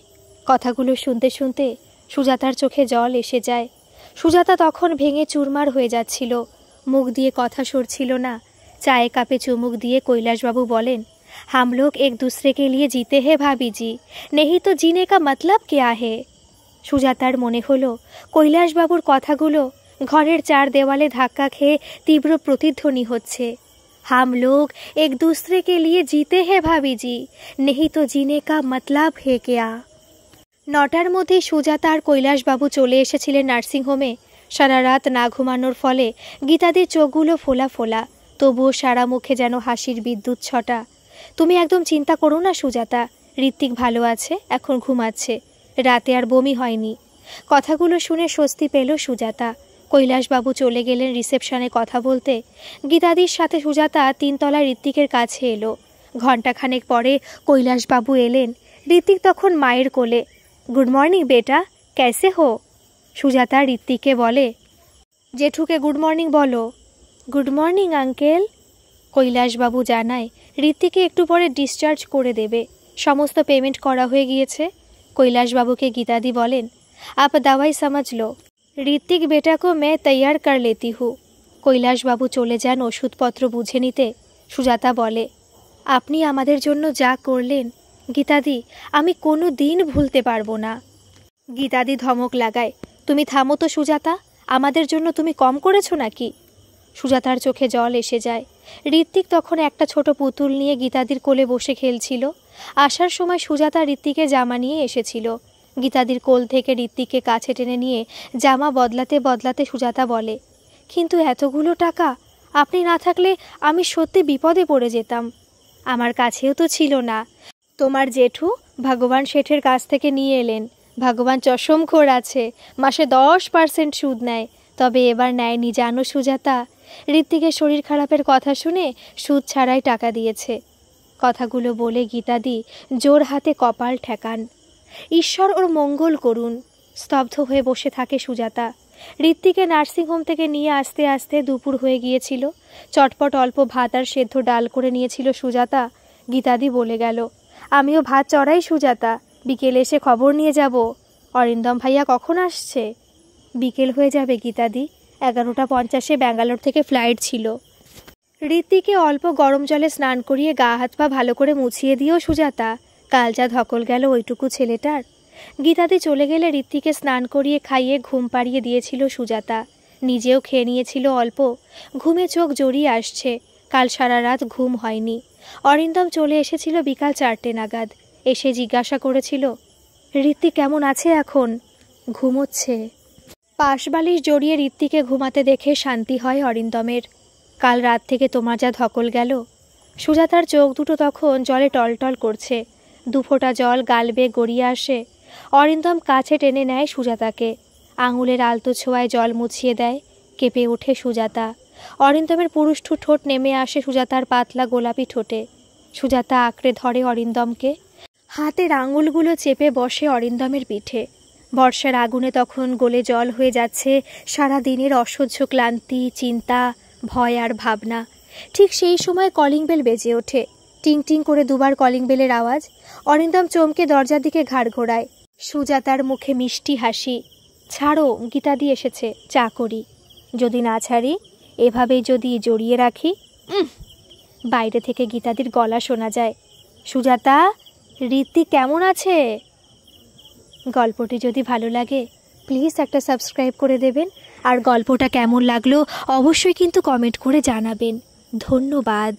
কথাগুলো শুনতে শুনতে সুজাতার চোখে জল এসে যায়। সুজাতা তখন ভেঙে চুরমার হয়ে যাচ্ছিল, মুখ দিয়ে কথা সরছিল না। চায়ে কাপে চুমুক দিয়ে কৈলাসবাবু বলেন, हम लोग एक दूसरे के लिए जीते हैं भाभी जी, नहीं तो जीने का मतलब क्या है। সুজাতার মনে হলো কৈলাসবাবুর কথাগুলো ঘরের চার দেওয়ালে ধাক্কা খেয়ে তীব্র প্রতিধ্বনি হচ্ছে। हम लोग एक दूसरे के लिए जीते हैं भाभी जी, नहीं तो जीने का मतलब है क्या। 9টার মধ্যে সুজাতা আর কৈলাসবাবু চলে এসেছিলেন নার্সিংহোমে। সারা রাত না ঘুমানোর ফলে গীতাদির চোখগুলো ফোলা ফোলা, তবুও সারা মুখে যেন হাসির বিদ্যুৎ ছটা। তুমি একদম চিন্তা করো না সুজাতা, ঋত্বিক ভালো আছে, এখন ঘুমাচ্ছে, রাতে আর বমি হয়নি। কথাগুলো শুনে স্বস্তি পেল সুজাতা। কৈলাসবাবু চলে গেলেন রিসেপশনে কথা বলতে। গীতাদির সাথে সুজাতা 3 তলায় ঋত্বিকের কাছে এলো। ঘণ্টাখানেক পরে কৈলাসবাবু এলেন। ঋত্বিক তখন মায়ের কোলে। গুড মর্নিং বেটা, कैसे हो। সুজাতা ঋত্বিককে বলে, জেঠুকে গুড মর্নিং বলো। Good morning uncle. কৈলাসবাবু জানায় ঋত্বিককে একটু পরে ডিসচার্জ করে দেবে, সমস্ত পেমেন্ট করা হয়ে গিয়েছে। কৈলাসবাবুকে গীতাদি বলেন, আপ দাওয়াই समझ लो, ঋত্বিক বেটা কো मैं तैयार कर लेती हूँ। কৈলাসবাবু চলে যান ওষুধপত্র বুঝে নিতে। সুজাতা বলে, আপনি আমাদের জন্য যা করলেন গীতাদি, আমি কোনো দিন ভুলতে পারবো না। গীতাদি ধমক লাগায়, তুমি থামো তো সুজাতা, আমাদের জন্য তুমি কম করেছো নাকি। সুজাতার চোখে জল এসে যায়। ঋত্বিক তখন একটা ছোট পুতুল নিয়ে গীতাদির কোলে বসে খেলছিল। আসার সময় সুজাতা ঋত্বিকের জামা নিয়ে এসেছিল। গীতাদির কোল থেকে ঋত্বিককে কাছে টেনে নিয়ে জামা বদলাতে বদলাতে সুজাতা বলে, কিন্তু এতগুলো টাকা, আপনি না থাকলে আমি সত্যি বিপদে পড়ে যেতাম। আমার কাছেও তো ছিল না। তোমার জেঠু ভগবান শেঠের কাছ থেকে নিয়ে এলেন। ভগবান চশমখোর আছে, মাসে 10% সুদ নেয়, তবে এবার নেয়নি জানো সুজাতা। ঋত্বিকের শরীর খারাপের কথা শুনে সুদ ছাড়াই টাকা দিয়েছে। কথাগুলো বলে গীতাদি জোর হাতে কপাল ঠেকান। ঈশ্বর ওর মঙ্গল করুন। স্তব্ধ হয়ে বসে থাকে সুজাতা। ঋত্বিকে নার্সিংহোম থেকে নিয়ে আসতে আসতে দুপুর হয়ে গিয়েছিল। চটপট অল্প ভাত আর সেদ্ধ ডাল করে নিয়েছিল সুজাতা। গীতাদি বলে গেল, আমিও ভাত চড়াই সুজাতা, বিকেলে এসে খবর নিয়ে যাব। অরিন্দম ভাইয়া কখন আসছে। বিকেল হয়ে যাবে গীতাদি, 11:50 ব্যাঙ্গালোর থেকে ফ্লাইট ছিল। ঋত্বিকে অল্প গরম জলে স্নান করিয়ে গা হাত পা ভালো করে মুছিয়ে দিও সুজাতা, কাল যা ধকল গেল ওইটুকু ছেলেটার। গীতাদি চলে গেলে ঋত্বিকে স্নান করিয়ে খাইয়ে ঘুম পাড়িয়ে দিয়েছিল সুজাতা। নিজেও খেয়ে নিয়েছিল অল্প। ঘুমে চোখ জড়িয়ে আসছে, কাল সারা রাত ঘুম হয়নি। অরিন্দম চলে এসেছিল বিকাল 4টে নাগাদ। এসে জিজ্ঞাসা করেছিল, ঋত্বিক কেমন আছে এখন। ঘুমোচ্ছে। পাশবালিশ জড়িয়ে ঋত্বিকে ঘুমাতে দেখে শান্তি হয় অরিন্দমের। কাল রাত থেকে তোমার যা ধকল গেল। সুজাতার চোখ দুটো তখন জলে টলটল করছে। 2 ফোঁটা জল গাল বেয়ে গড়িয়ে আসে। অরিন্দম কাছে টেনে নেয় সুজাতাকে, আঙুলের আলতো ছোঁয়ায় জল মুছিয়ে দেয়। কেঁপে ওঠে সুজাতা। অরিন্দমের পুরুষ্ঠু ঠোঁট নেমে আসে সুজাতার পাতলা গোলাপি ঠোঁটে। সুজাতা আঁকড়ে ধরে অরিন্দমকে, হাতের আঙুলগুলো চেপে বসে অরিন্দমের পিঠে। বর্ষার আগুনে তখন গলে জল হয়ে যাচ্ছে সারা দিনের অসহ্য ক্লান্তি, চিন্তা, ভয় আর ভাবনা। ঠিক সেই সময় কলিং বেল বেজে ওঠে। টিং টিং করে 2বার কলিং বেলের আওয়াজ। অরিন্দম চমকে দরজার দিকে ঘাড় ঘোরায়। সুজাতার মুখে মিষ্টি হাসি। ছাড়ো, গীতাদি এসেছে, চা করি। যদি না ছাড়ি, এভাবেই যদি জড়িয়ে রাখি। বাইরে থেকে গীতাদির গলা শোনা যায়, সুজাতা, ঋত্বিক কেমন আছে। গল্পটি যদি ভালো লাগে প্লিজ একটা সাবস্ক্রাইব করে দেবেন, আর গল্পটা কেমন লাগলো অবশ্যই কিন্তু কমেন্ট করে জানাবেন। ধন্যবাদ।